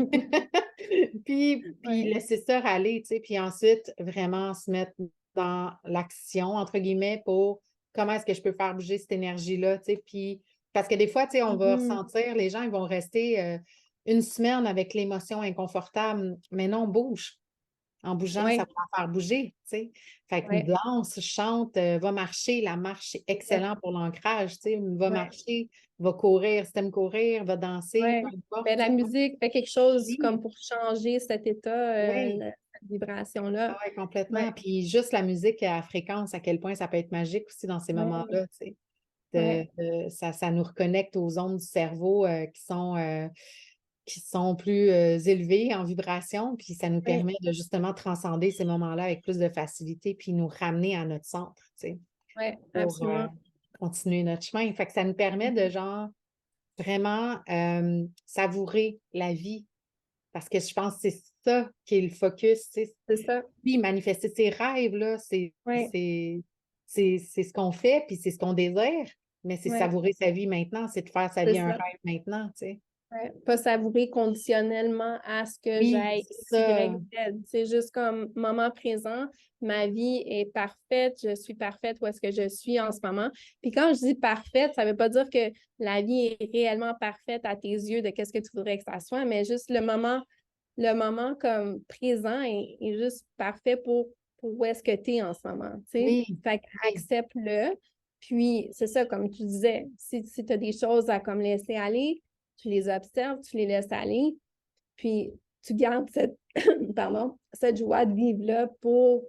puis Ouais. laisser ça aller, tu sais, puis ensuite vraiment se mettre dans l'action, entre guillemets, pour comment est-ce que je peux faire bouger cette énergie-là, tu sais, puis parce que des fois, tu sais, on va Mhm. ressentir, les gens, ils vont rester une semaine avec l'émotion inconfortable, mais non, bouge. En bougeant, ça Ouais, va la faire bouger, tu sais. Fait que ouais, danse, chante, va marcher. La marche, c'est ouais, excellent pour l'ancrage, tu sais. Va ouais, marcher, va courir. Si t'aimes courir, va danser, ouais. peu importe, Ben, tu la sais. musique fait quelque chose Oui, comme pour changer cet état, oui, cette vibration-là. ah ouais, complètement. Ouais, Puis juste la musique à fréquence, à quel point ça peut être magique aussi dans ces ouais, moments-là, tu sais. ouais, Ça nous reconnecte aux ondes du cerveau qui sont plus élevées en vibration, puis ça nous ouais, permet de justement transcender ces moments-là avec plus de facilité, puis nous ramener à notre centre, tu sais, ouais, pour absolument. continuer notre chemin. Fait que ça nous permet de genre vraiment savourer la vie, parce que je pense que c'est ça qui est le focus, tu sais. C'est ça. Oui, manifester ses rêves, là, Ouais, c'est ce qu'on fait, puis c'est ce qu'on désire, mais c'est ouais, savourer sa vie maintenant, c'est de faire sa c'est vie un ça. rêve maintenant, tu sais. Ouais, pas savourer conditionnellement à ce que Oui, j'aille c'est X, ça. Y, Z. C'est juste comme moment présent, ma vie est parfaite, je suis parfaite où est-ce que je suis en ce moment. Puis quand je dis parfaite, ça veut pas dire que la vie est réellement parfaite à tes yeux de qu'est-ce que tu voudrais que ça soit, mais juste le moment comme présent est juste parfait pour où est-ce que tu es en ce moment, tu sais. Oui, Fait oui, accepte-le. Puis, c'est ça, comme tu disais, si tu as des choses à comme laisser aller, tu les observes, tu les laisses aller, puis tu gardes pardon, cette joie de vivre-là pour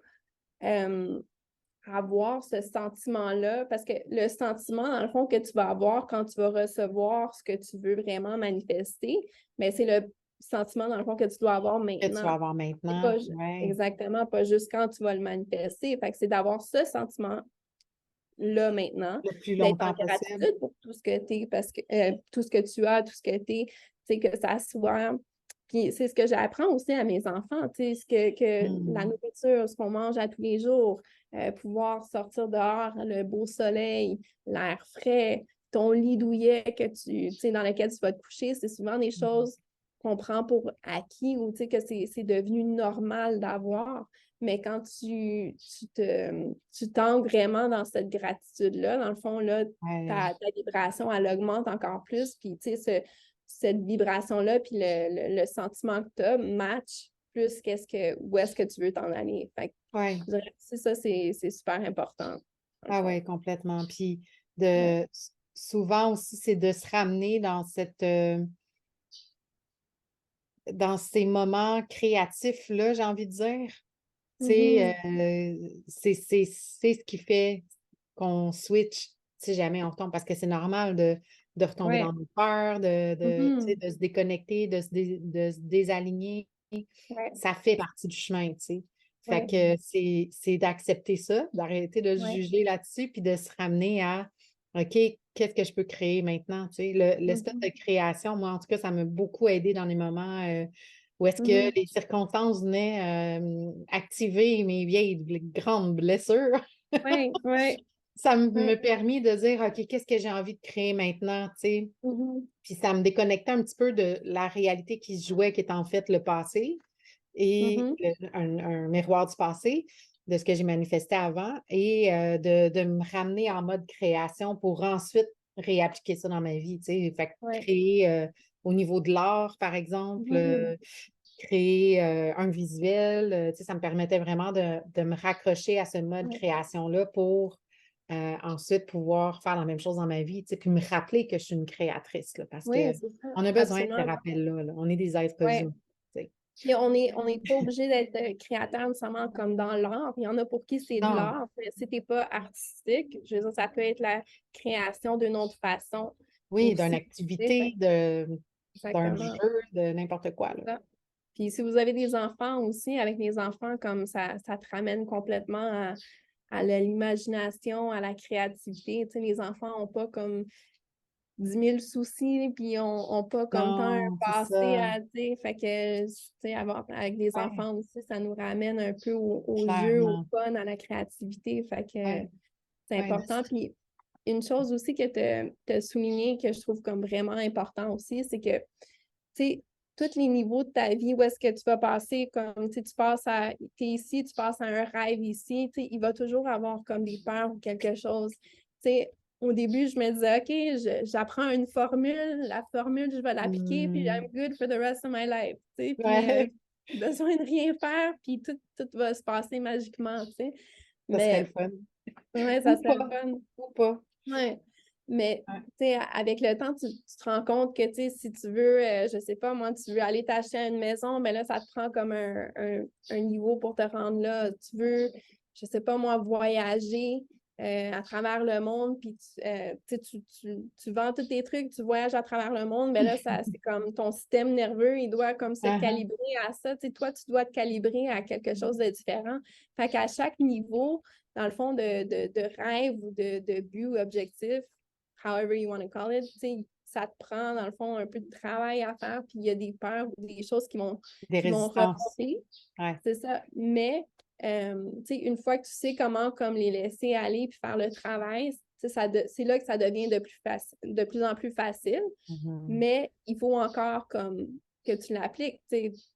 euh, avoir ce sentiment-là, parce que le sentiment, dans le fond, que tu vas avoir quand tu vas recevoir ce que tu veux vraiment manifester, mais c'est le sentiment, dans le fond, que tu dois avoir que tu vas maintenant. avoir C'est maintenant. pas Oui, exactement, pas juste quand tu vas le manifester. Fait que c'est d'avoir ce sentiment-là maintenant, le plus d'être en longtemps possible. gratitude pour tout ce que tu es, parce que tout ce que tu as, tout ce que tu es, tu sais, que ça soit Puis c'est ce que j'apprends aussi à mes enfants, tu sais, la nourriture, ce qu'on mange à tous les jours, pouvoir sortir dehors, le beau soleil, l'air frais, ton lit douillet tu sais, dans lequel tu vas te coucher, c'est souvent des choses qu'on prend pour acquis ou tu sais, que c'est devenu normal d'avoir. Mais quand tu t'ancres vraiment dans cette gratitude-là, dans le fond, là, Ouais. ta vibration, elle augmente encore plus. Puis, tu sais, cette vibration-là, puis le sentiment que tu as match plus où est-ce que tu veux t'en aller. Fait que Ouais. je dirais que c'est ça, c'est super important, dans le Ah fond. ouais, complètement. Puis Ouais. souvent aussi, c'est de se ramener dans ces moments créatifs-là, j'ai envie de dire. Tu sais, Mhm. c'est ce qui fait qu'on switch si jamais on retombe, parce que c'est normal de retomber Ouais. dans nos peurs, tu sais, Mhm. de se déconnecter, de se désaligner. Ouais. Ça fait partie du chemin, tu sais. Fait Ouais. que c'est d'accepter ça, d'arrêter de se Ouais. juger là-dessus, puis de se ramener à OK, qu'est-ce que je peux créer maintenant? Tu sais, l'espèce de Mhm. création, moi, en tout cas, ça m'a beaucoup aidé dans les moments où est-ce que Mhm. les circonstances venaient activer mes vieilles grandes blessures. Ouais. Ouais. Ça me Ouais. permis de dire, OK, qu'est-ce que j'ai envie de créer maintenant, tu sais? Mhm. Puis ça me déconnectait un petit peu de la réalité qui se jouait, qui est en fait le passé et Mhm. un miroir du passé, de ce que j'ai manifesté avant, et de me ramener en mode création pour ensuite réappliquer ça dans ma vie, tu sais. Fait que Ouais. créer au niveau de l'art, par exemple, Mhm. créer un visuel, tu sais, ça me permettait vraiment de me raccrocher à ce mode Ouais. création-là pour ensuite pouvoir faire la même chose dans ma vie, tu sais, puis me rappeler que je suis une créatrice, là, parce Oui, que c'est ça. on a besoin de ces Absolument. rappels-là, là. On est des êtres Ouais. humains, tu sais. Puis on est pas obligé d'être créateur nécessairement comme dans l'art. Il y en a pour qui c'est de Non, l'art. Mais si t'es pas artistique, je veux dire, ça peut être la création d'une autre façon oui, d'une aussi. Tu sais, activité, d'un exactement. jeu, de n'importe quoi, là. Ça. Puis si vous avez des enfants aussi, avec les enfants, comme ça te ramène complètement à l'imagination, à la créativité. Tu sais, les enfants n'ont pas comme 10 000 soucis, puis on pas comme tant un Non, c'est passé ça. à dire. Fait que, tu sais, avec des Ouais, enfants aussi, ça nous ramène un peu au jeu, au clairement. fun, à la créativité. Fait que Ouais, c'est ouais, important. Puis une chose aussi que tu as souligné que je trouve comme vraiment important aussi, c'est que, tu sais, tous les niveaux de ta vie, où est-ce que tu vas passer, comme, tu sais, t'es ici, tu passes à un rêve ici, tu sais, il va toujours avoir comme des peurs ou quelque chose. Tu sais, au début, je me disais, OK, j'apprends une formule, la formule, je vais l'appliquer, puis I'm hmm, good for the rest of my life, tu sais, puis ouais, besoin de rien faire, puis tout va se passer magiquement, tu sais. ça serait le Mais, fun. ouais, ça Ou serait le pas, fun. ou pas. Ouais. Mais, Ouais. tu sais, avec le temps, tu te rends compte que, tu sais, si tu veux, je sais pas, moi, tu veux aller t'acheter une maison, mais là, ça te prend comme un niveau pour te rendre là. Tu veux, je sais pas, moi, voyager à travers le monde, puis tu sais, tu vends tous tes trucs, tu voyages à travers le monde, mais là, c'est comme ton système nerveux, il doit comme se Uh-huh. calibrer à ça. Tu sais, toi, tu dois te calibrer à quelque chose de différent. Fait qu'à chaque niveau, dans le fond, de rêve ou de but ou objectif, however you want to call it, ça te prend, dans le fond, un peu de travail à faire, puis il y a des peurs ou des choses Des qui vont résistances. remonter. Ouais. C'est ça. Mais, une fois que tu sais comment comme les laisser aller puis faire le travail, c'est là que ça devient de plus en plus facile. Mhm. Mais il faut encore comme que tu l'appliques.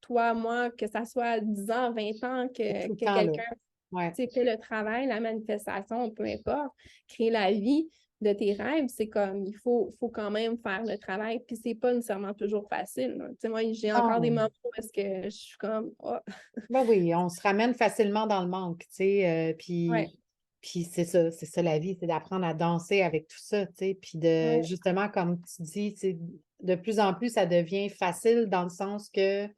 Toi, moi, que ça soit 10 ans, 20 ans, C'est tout le que temps là. quelqu'un Ouais. fait le travail, la manifestation, peu importe, créer la vie de tes rêves, c'est comme, faut quand même faire le travail, puis c'est pas nécessairement toujours facile. Moi, j'ai encore des Non. moments où est-ce que je suis comme, oh, Ben oui, on se ramène facilement dans le manque, tu sais, ouais, puis c'est ça la vie, c'est d'apprendre à danser avec tout ça, tu sais, puis de, ouais, justement, comme tu dis, tu sais, de plus en plus, ça devient facile dans le sens que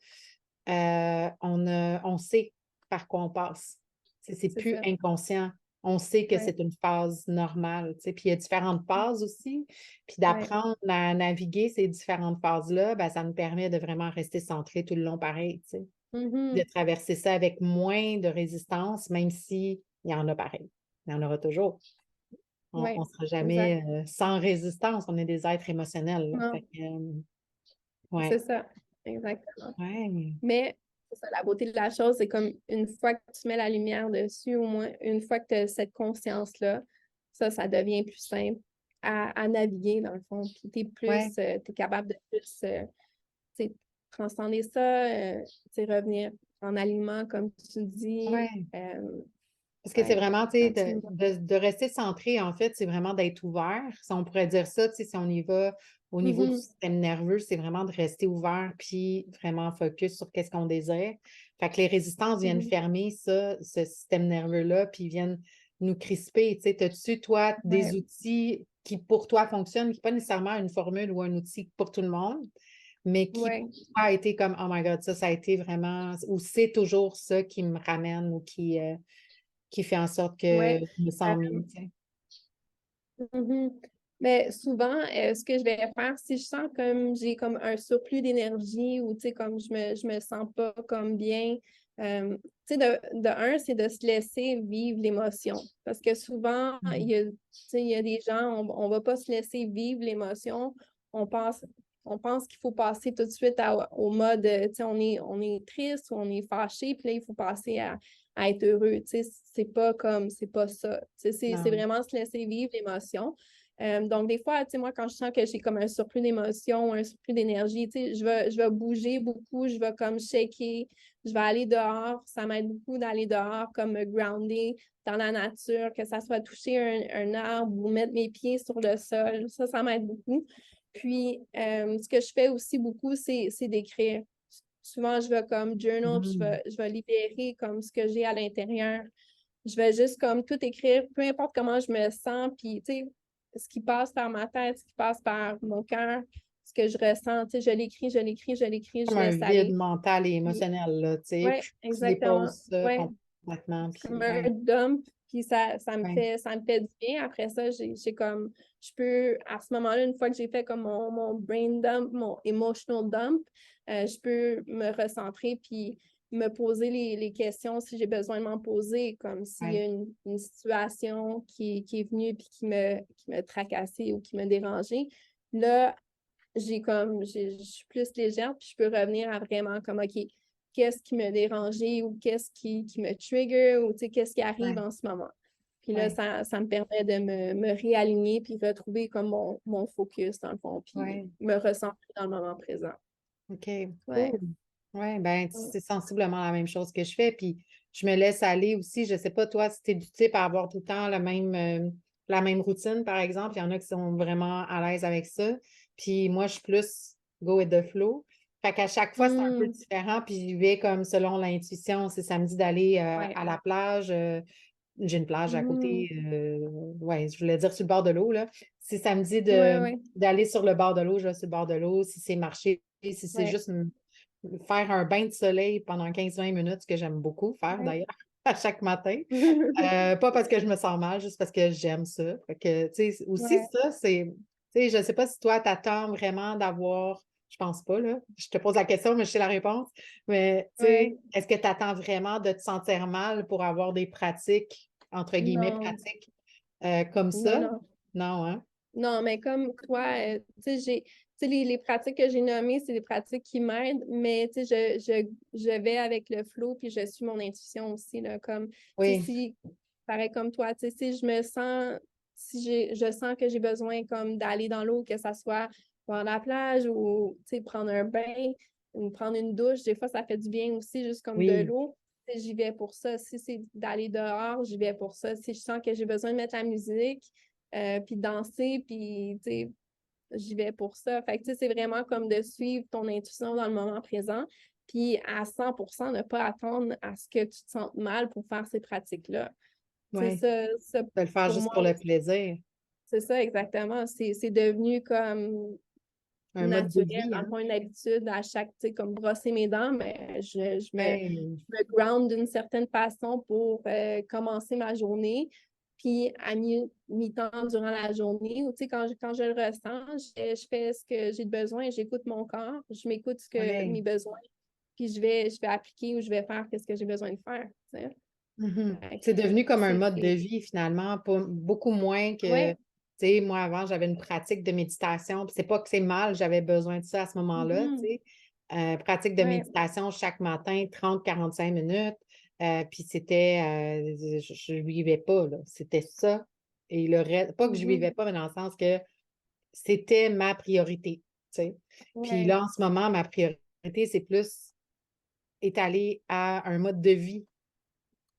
on sait par quoi on passe. C'est c'est plus ça, inconscient. On sait que ouais, c'est une phase normale, tu sais. Puis il y a différentes phases aussi. Puis ouais, d'apprendre à naviguer ces différentes phases-là, ben, ça nous permet de vraiment rester centré tout le long pareil, tu sais. De mhm, traverser ça avec moins de résistance, même s'il y en a pareil. Il y en aura toujours. On ouais, ne sera exact. jamais sans résistance. On est des êtres émotionnels, là. Non, Fait que, c'est ouais. ça. exactement. Ouais. Mais c'est ça, la beauté de la chose, c'est comme une fois que tu mets la lumière dessus, au moins une fois que tu as cette conscience-là, ça devient plus simple à naviguer dans le fond. Puis Ouais. t'es capable de plus tu sais, transcender ça, tu sais, revenir en alignement, comme tu dis. Ouais. Parce que c'est Ouais, vraiment, tu sais, absolument. de rester centré, en fait, c'est vraiment d'être ouvert. Si on pourrait dire ça, tu sais, si on y va au niveau du Mhm, système nerveux, c'est vraiment de rester ouvert puis vraiment focus sur qu'est-ce qu'on désire. Fait que les résistances viennent mhm. fermer ça, ce système nerveux-là, puis viennent nous crisper. Tu sais, as-tu, toi, des Ouais, outils qui, pour toi, fonctionnent, qui n'est pas nécessairement une formule ou un outil pour tout le monde, mais qui, pour ouais, toi, a été comme, oh my God, ça a été vraiment, ou c'est toujours ça qui me ramène ou qui fait en sorte que ouais. je me sens mieux, tu sais. Mhm. Mais souvent, ce que je vais faire, si je sens comme j'ai comme un surplus d'énergie ou tu sais, comme je me sens pas comme bien, tu sais, de un, c'est de se laisser vivre l'émotion. Parce que souvent, tu sais, il y a des gens, on va pas se laisser vivre l'émotion. On pense, on pense qu'il faut passer tout de suite au mode, tu sais, on est triste ou on est fâché, puis là, il faut passer à être heureux. Tu sais, c'est pas ça. Tu sais, c'est Non. vraiment se laisser vivre l'émotion. Donc, des fois, tu sais, moi, quand je sens que j'ai comme un surplus d'émotion, un surplus d'énergie, tu sais, je vais bouger beaucoup, je vais comme shaker, je vais aller dehors. Ça m'aide beaucoup d'aller dehors, comme me grounder dans la nature, que ça soit toucher un arbre ou mettre mes pieds sur le sol. Ça m'aide beaucoup. Puis, ce que je fais aussi beaucoup, c'est d'écrire. Souvent, je vais comme journal, puis Mhm. je vais libérer comme ce que j'ai à l'intérieur. Je vais juste comme tout écrire, peu importe comment je me sens, puis tu sais, ce qui passe par ma tête, ce qui passe par mon cœur, ce que je ressens, tu sais, je l'écris, je l'écris, je l'écris, je Comme un laisse vide aller. mental et Puis, émotionnel, là, tu sais, ouais, puis tu exactement. déposes ça Ouais, complètement, c'est comme puis un ouais, dump, puis ouais, ça me fait du bien. Après ça, j'ai comme, je peux, à ce moment-là, une fois que j'ai fait comme mon brain dump, mon emotional dump, je peux me recentrer puis me poser les questions si j'ai besoin de m'en poser, comme s'il y ouais, a une situation qui est venue puis qui me tracassait ou qui me dérangeait. Là, je suis plus légère, puis je peux revenir à vraiment comme, OK, qu'est-ce qui me dérangeait ou qu'est-ce qui me trigger ou, tu sais, qu'est-ce qui arrive ouais, en ce moment. Puis là, ouais, ça me permet de me réaligner puis retrouver comme mon focus dans le fond, puis ouais. me recentrer dans le moment présent. OK, Ouais. cool. Ouais, ben, c'est sensiblement la même chose que je fais, puis je me laisse aller aussi. Je sais pas, toi, si tu es du type à avoir tout le temps la même routine, par exemple. Il y en a qui sont vraiment à l'aise avec ça. Puis moi, je suis plus go with the flow. Fait qu'à chaque fois, c'est un peu Hmm. différent, puis j'y vais comme selon l'intuition. C'est samedi d'aller Ouais. à la plage. J'ai une plage à Hmm. côté, ouais, je voulais dire sur le bord de l'eau, là. Si ça me dit Ouais, ouais, d'aller sur le bord de l'eau, je vais sur le bord de l'eau. Si c'est marcher, si c'est ouais. juste faire un bain de soleil pendant 15-20 minutes, ce que j'aime beaucoup faire Ouais. d'ailleurs à chaque matin. Pas parce que je me sens mal, juste parce que j'aime ça. Fait que, tu sais, aussi Ouais. ça, c'est, tu sais, je ne sais pas si toi, t'attends vraiment d'avoir, je pense pas, là, je te pose la question, mais je sais la réponse, mais tu Ouais. sais, est-ce que tu attends vraiment de te sentir mal pour avoir des pratiques, entre guillemets, Non. pratiques comme Non, ça? non. Non, hein? Non, mais comme toi, tu sais, tu sais, les pratiques que j'ai nommées, c'est des pratiques qui m'aident, mais tu sais, je vais avec le flow, puis je suis mon intuition aussi, là, comme, tu sais, Oui, si, pareil comme toi, tu sais, si je me sens, si je sens que j'ai besoin comme d'aller dans l'eau, que ça soit voir la plage ou, tu sais, prendre un bain ou prendre une douche, des fois, ça fait du bien aussi, juste comme de oui, l'eau. Tu sais, j'y vais pour ça. Si c'est d'aller dehors, j'y vais pour ça. Si je sens que j'ai besoin de mettre la musique, puis danser, puis tu sais, j'y vais pour ça. Fait que tu sais, c'est vraiment comme de suivre ton intuition dans le moment présent, puis à 100% ne pas attendre à ce que tu te sentes mal pour faire ces pratiques-là. Tu sais, oui. ça, De le faire pour juste moi, pour le plaisir. c'est ça exactement. C'est devenu comme Un mode de naturel, vie, dans le hein? fond, une habitude à chaque, tu sais, comme brosser mes dents, mais Oui, je me ground d'une certaine façon pour commencer ma journée. Puis à mi-temps durant la journée, ou tu sais, quand je le ressens, je fais ce que j'ai de besoin, j'écoute mon corps, je m'écoute ce que mes oui. besoins, puis je vais appliquer ou je vais faire ce que j'ai besoin de faire. Tu sais. Mhm. Fait C'est que devenu comme un c'est. mode de vie finalement, beaucoup moins que, Ouais. tu sais, moi avant j'avais une pratique de méditation, puis c'est pas que c'est mal, j'avais besoin de ça à ce moment-là, tu Mhm. sais, pratique de Ouais, méditation chaque matin, 30-45 minutes. Puis c'était, je ne vivais pas, là. C'était ça. Et le reste, pas que je ne mhm, vivais pas, mais dans le sens que c'était ma priorité, tu sais. Puis ouais, là, en ce moment, ma priorité, c'est plus étalé à un mode de vie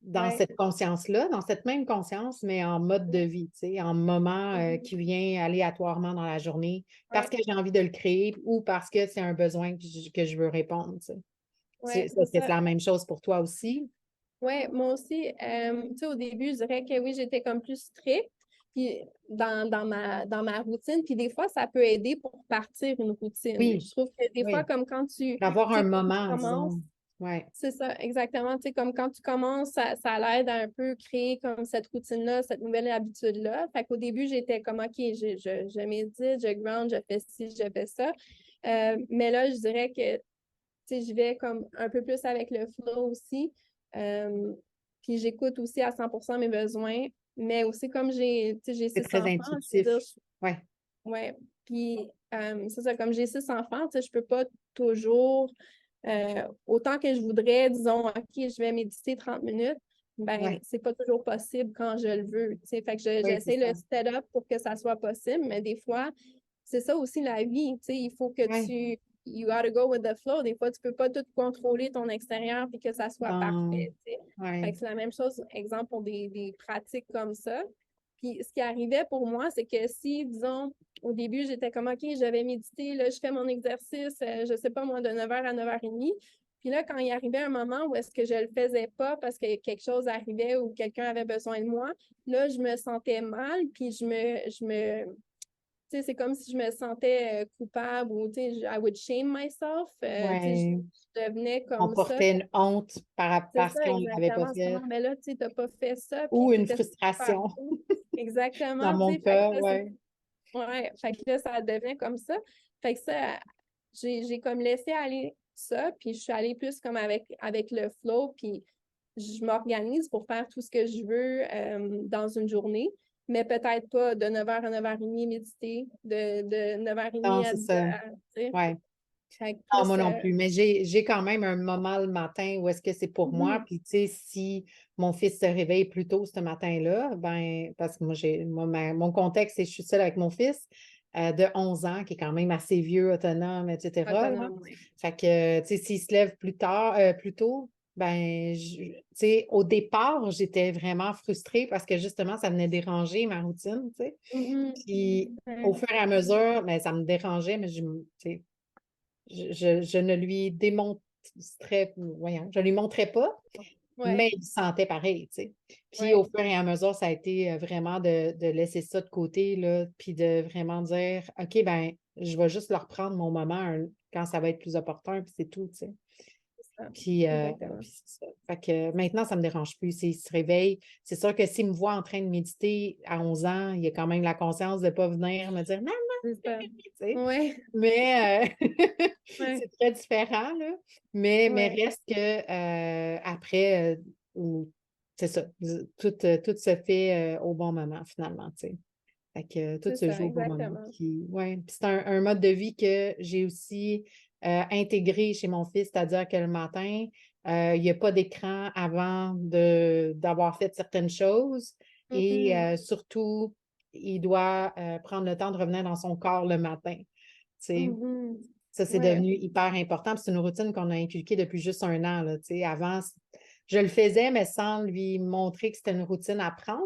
dans ouais, cette conscience-là, dans cette même conscience, mais en mode de vie, tu sais, en moment mhm, qui vient aléatoirement dans la journée parce ouais, que j'ai envie de le créer ou parce que c'est un besoin que je veux répondre, tu sais. ouais, Ça, c'est c'est ça. la même chose pour toi aussi? Ouais, moi aussi, tu sais, au début, je dirais que oui, j'étais comme plus stricte puis dans ma routine. Puis des fois, ça peut aider pour partir une routine. Oui, Je trouve que des fois, oui. comme quand tu D'avoir un sais, quand tu moment, commences, disons. Ouais, c'est ça, exactement. Tu sais, comme quand tu commences, ça l'aide à un peu créer comme cette routine-là, cette nouvelle habitude-là. Fait qu'au début, j'étais comme, OK, je médite, je ground, je fais ci, je fais ça. Mais là, je dirais que tu sais, je vais comme un peu plus avec le flow aussi. Euh, Puis j'écoute aussi à 100% mes besoins. Mais aussi, comme j'ai, tu sais, j'ai c'est six très enfants, je veux dire, intuitif. Ouais, ouais. Puis c'est ça, comme j'ai 6 enfants, tu sais, je peux pas toujours, autant que je voudrais, disons, OK, je vais méditer 30 minutes, ben, ouais, c'est pas toujours possible quand je le veux. Tu sais, fait que oui, c'est j'essaie ça. le setup pour que ça soit possible, mais des fois, c'est ça aussi la vie. Tu sais, il faut que Ouais. you gotta go with the flow. Des fois, tu peux pas tout contrôler ton extérieur puis que ça soit Dans, parfait. Tu sais. Fait ouais. que c'est la même chose, exemple, pour des pratiques comme ça. Puis ce qui arrivait pour moi, c'est que si, disons, au début, j'étais comme, OK, je vais méditer, là, je fais mon exercice, je sais pas moi, de 9h à 9h30. Puis là, quand il arrivait un moment où est-ce que je le faisais pas parce que quelque chose arrivait ou quelqu'un avait besoin de moi, là, je me sentais mal, puis tu sais, c'est comme si je me sentais coupable ou, tu sais, I would shame myself. Tu sais, Ouais. je devenais On comme ça. portait une honte C'est parce ça, qu'on ne l'avait pas exactement. C'est comme, fait non, mais là, tu sais, t'as pas fait ça, puis ou tu une étais super frustration. fou. Dans Exactement, tu mon sais. Fait que cas, là, ouais. ouais, fait que là, ça devient comme ça. Fait que ça, j'ai comme laissé aller ça, puis je suis allée plus comme avec le flow, puis je m'organise pour faire tout ce que je veux dans une journée, mais peut-être pas de 9h à 9h30 méditer, de Non, 9h30 à c'est 10 ça. h tu sais. Ouais. Fait que Non, plus, moi non plus. Mais j'ai quand même un moment le matin où est-ce que c'est pour moi. mhm, Puis, tu sais, si mon fils se réveille plus tôt ce matin-là, ben, parce que mon contexte, c'est que je suis seule avec mon fils de 11 ans, qui est quand même assez vieux, autonome, etc. là. autonome, oui. Fait que, tu sais, s'il se lève plus tôt, ben, tu sais, au départ, j'étais vraiment frustrée parce que justement, ça venait déranger ma routine, tu sais. Mhm, Puis, au ouais, fur et à mesure, ben, ça me dérangeait, mais tu sais, je ne lui démontrais, voyons, je lui montrais pas, ouais, mais il sentait pareil, tu sais. Puis au ouais, fur et à mesure, ça a été vraiment de laisser ça de côté, là, puis de vraiment dire, OK, ben, je vais juste leur prendre mon moment quand ça va être plus opportun, puis c'est tout, tu sais. c'est ça, Puis exactement. c'est ça. Fait que maintenant, ça ne me dérange plus. S'il se réveille, c'est sûr que s'il me voit en train de méditer à 11 ans, il a quand même la conscience de ne pas venir me dire, maman, C'est ça. tu sais. Ouais, Mais ouais, c'est très différent, là. Mais ouais, reste que après, c'est ça, tout se fait au bon moment, finalement, tu sais. Fait que tout c'est se ça, joue au bon moment. exactement. Puis, ouais. Puis c'est un mode de vie que j'ai aussi intégré chez mon fils, c'est-à-dire que le matin, il n'y a pas d'écran avant d'avoir fait certaines choses et Mhm, surtout, il doit prendre le temps de revenir dans son corps le matin. Tu sais. mhm. Ça, c'est Ouais, devenu hyper important. Puis c'est une routine qu'on a inculquée depuis juste un an, là. Tu sais. Avant, je le faisais, mais sans lui montrer que c'était une routine à prendre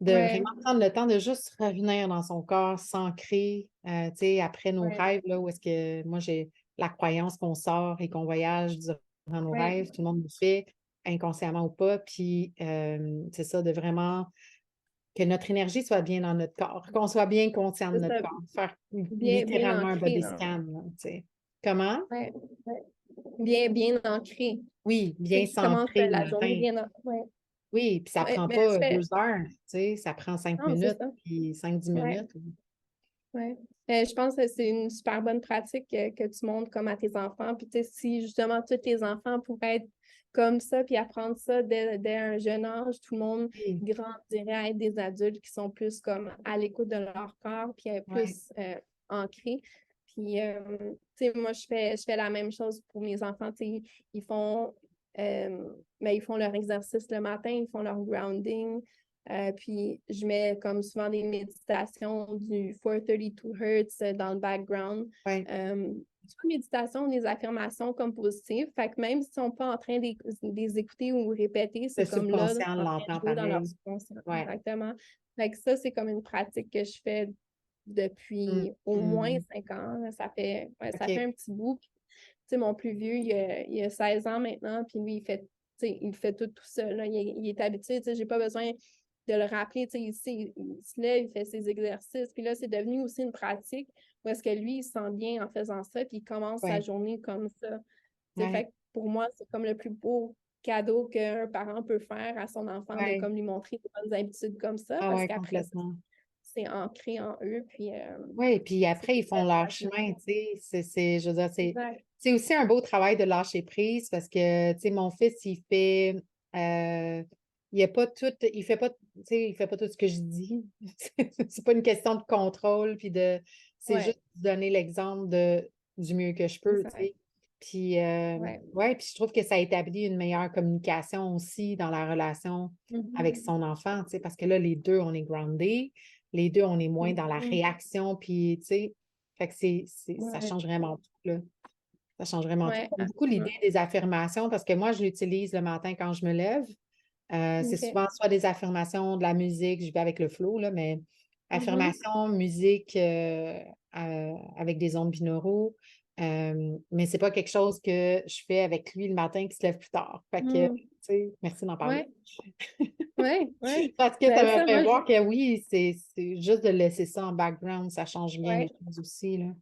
de ouais, vraiment prendre le temps de juste revenir dans son corps, s'ancrer, tu sais, après nos ouais, rêves, là, où est-ce que moi, j'ai la croyance qu'on sort et qu'on voyage durant nos ouais, rêves, tout le monde le fait, inconsciemment ou pas, puis c'est ça, de vraiment que notre énergie soit bien dans notre corps, qu'on soit bien conscient de c'est notre ça, corps, faire bien littéralement un ancré body dans, scan, là, tu sais. Comment? ouais, ouais. Bien ancré. Oui, Tu bien sais, qui commence s'ancrer le la journée matin. bien, ouais, Oui, puis ça ouais, prend mais je pas fais, 2 heures, tu sais, ça prend cinq non, c'est minutes, ça, puis 5-10 ouais. minutes. Ouais. Je pense que c'est une super bonne pratique que tu montres comme à tes enfants. Puis, tu sais, si justement tous tes enfants pourraient être comme ça, puis apprendre ça dès un jeune âge, tout le monde Oui, grandirait à être des adultes qui sont plus comme à l'écoute de leur corps, puis ouais. plus ancrés. Puis, tu sais, moi, je fais la même chose pour mes enfants. Tu sais, ils font, mais ils font leur exercice le matin, ils font leur grounding. Puis, je mets comme souvent des méditations du 432 Hertz dans le background. Ouais. Soit méditation, des affirmations comme positives. Fait que même s'ils ne sont pas en train de les écouter ou répéter, Le c'est comme là, subconscient en train de l'entend jouer dans leur pareil. subconscient. Ouais. Exactement. Fait que ça, c'est comme une pratique que je fais depuis au moins Mhm. 5 ans. Là. Ça fait OK. un petit bout. Puis, tu sais, mon plus vieux, il a 16 ans maintenant, puis lui, il fait tout seul. Là. Il est habitué, tu sais, j'ai pas besoin de le rappeler. Tu sais, il se lève, il fait ses exercices. Puis là, c'est devenu aussi une pratique où est-ce que lui, il se sent bien en faisant ça, puis il commence sa Ouais. journée comme ça. Tu sais, fait Ouais. que pour moi, c'est comme le plus beau cadeau qu'un parent peut faire à son enfant, de Ouais. comme lui montrer des bonnes habitudes comme ça, Ah parce ouais, qu'après ça, complètement. c'est ancré en eux, puis Oui, puis c'est après, ils font leur facile. chemin, tu sais. Je veux dire, Exact. c'est aussi un beau travail de lâcher prise parce que, tu sais, mon fils, il a pas tout, il fait pas, tu sais, il fait pas tout ce que je dis. C'est pas une question de contrôle, c'est Ouais, juste donner l'exemple du mieux que je peux, tu exact. sais. Puis, Ouais. ouais, puis je trouve que ça établit une meilleure communication aussi dans la relation avec Mhm. son enfant, tu sais, parce que là, les deux, on est groundés. Les deux, on est moins dans la Mhm. réaction, puis, tu sais, fait que ça Ouais, change vraiment tout, là. Ça change vraiment tout. ouais, J'aime beaucoup absolument. l'idée des affirmations parce que moi, je l'utilise le matin quand je me lève. C'est OK. souvent soit des affirmations, de la musique, je vais avec le flow, là, mais Mhm. affirmations, musique avec des ondes binauraux. Mais c'est pas quelque chose que je fais avec lui le matin qui se lève plus tard. Fait que, tu Mhm. sais, merci d'en parler. Ouais, ouais, ouais. Parce que ça Ben m'a ça, fait moi, voir que oui, c'est juste de laisser ça en background, ça change bien les ouais. choses aussi, là.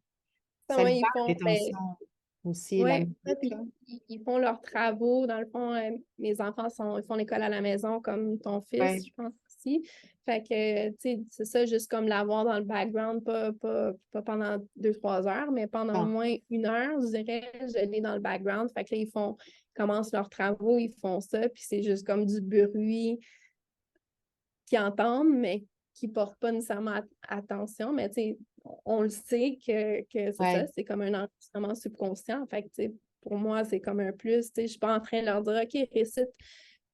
Ça, Ça ouais, libère les ben, tensions aussi, la ouais, ça, musique, puis là. ils font leurs travaux. Dans le fond, mes enfants ils font l'école à la maison comme ton fils, Ouais. je pense aussi. Fait que, tu sais, c'est ça, juste comme l'avoir dans le background, pas pendant 2, 3 heures, mais pendant au Bon, moins 1 heure, je dirais, je l'ai dans le background. Fait que là, commencent leurs travaux, ils font ça, puis c'est juste comme du bruit qu'ils entendent, mais qui ne portent pas nécessairement attention. Mais tu sais, on le sait que c'est ça, ouais, c'est comme un enregistrement subconscient. Fait que, tu sais, pour moi, c'est comme un plus. Tu sais, je ne suis pas en train de leur dire, OK, récite.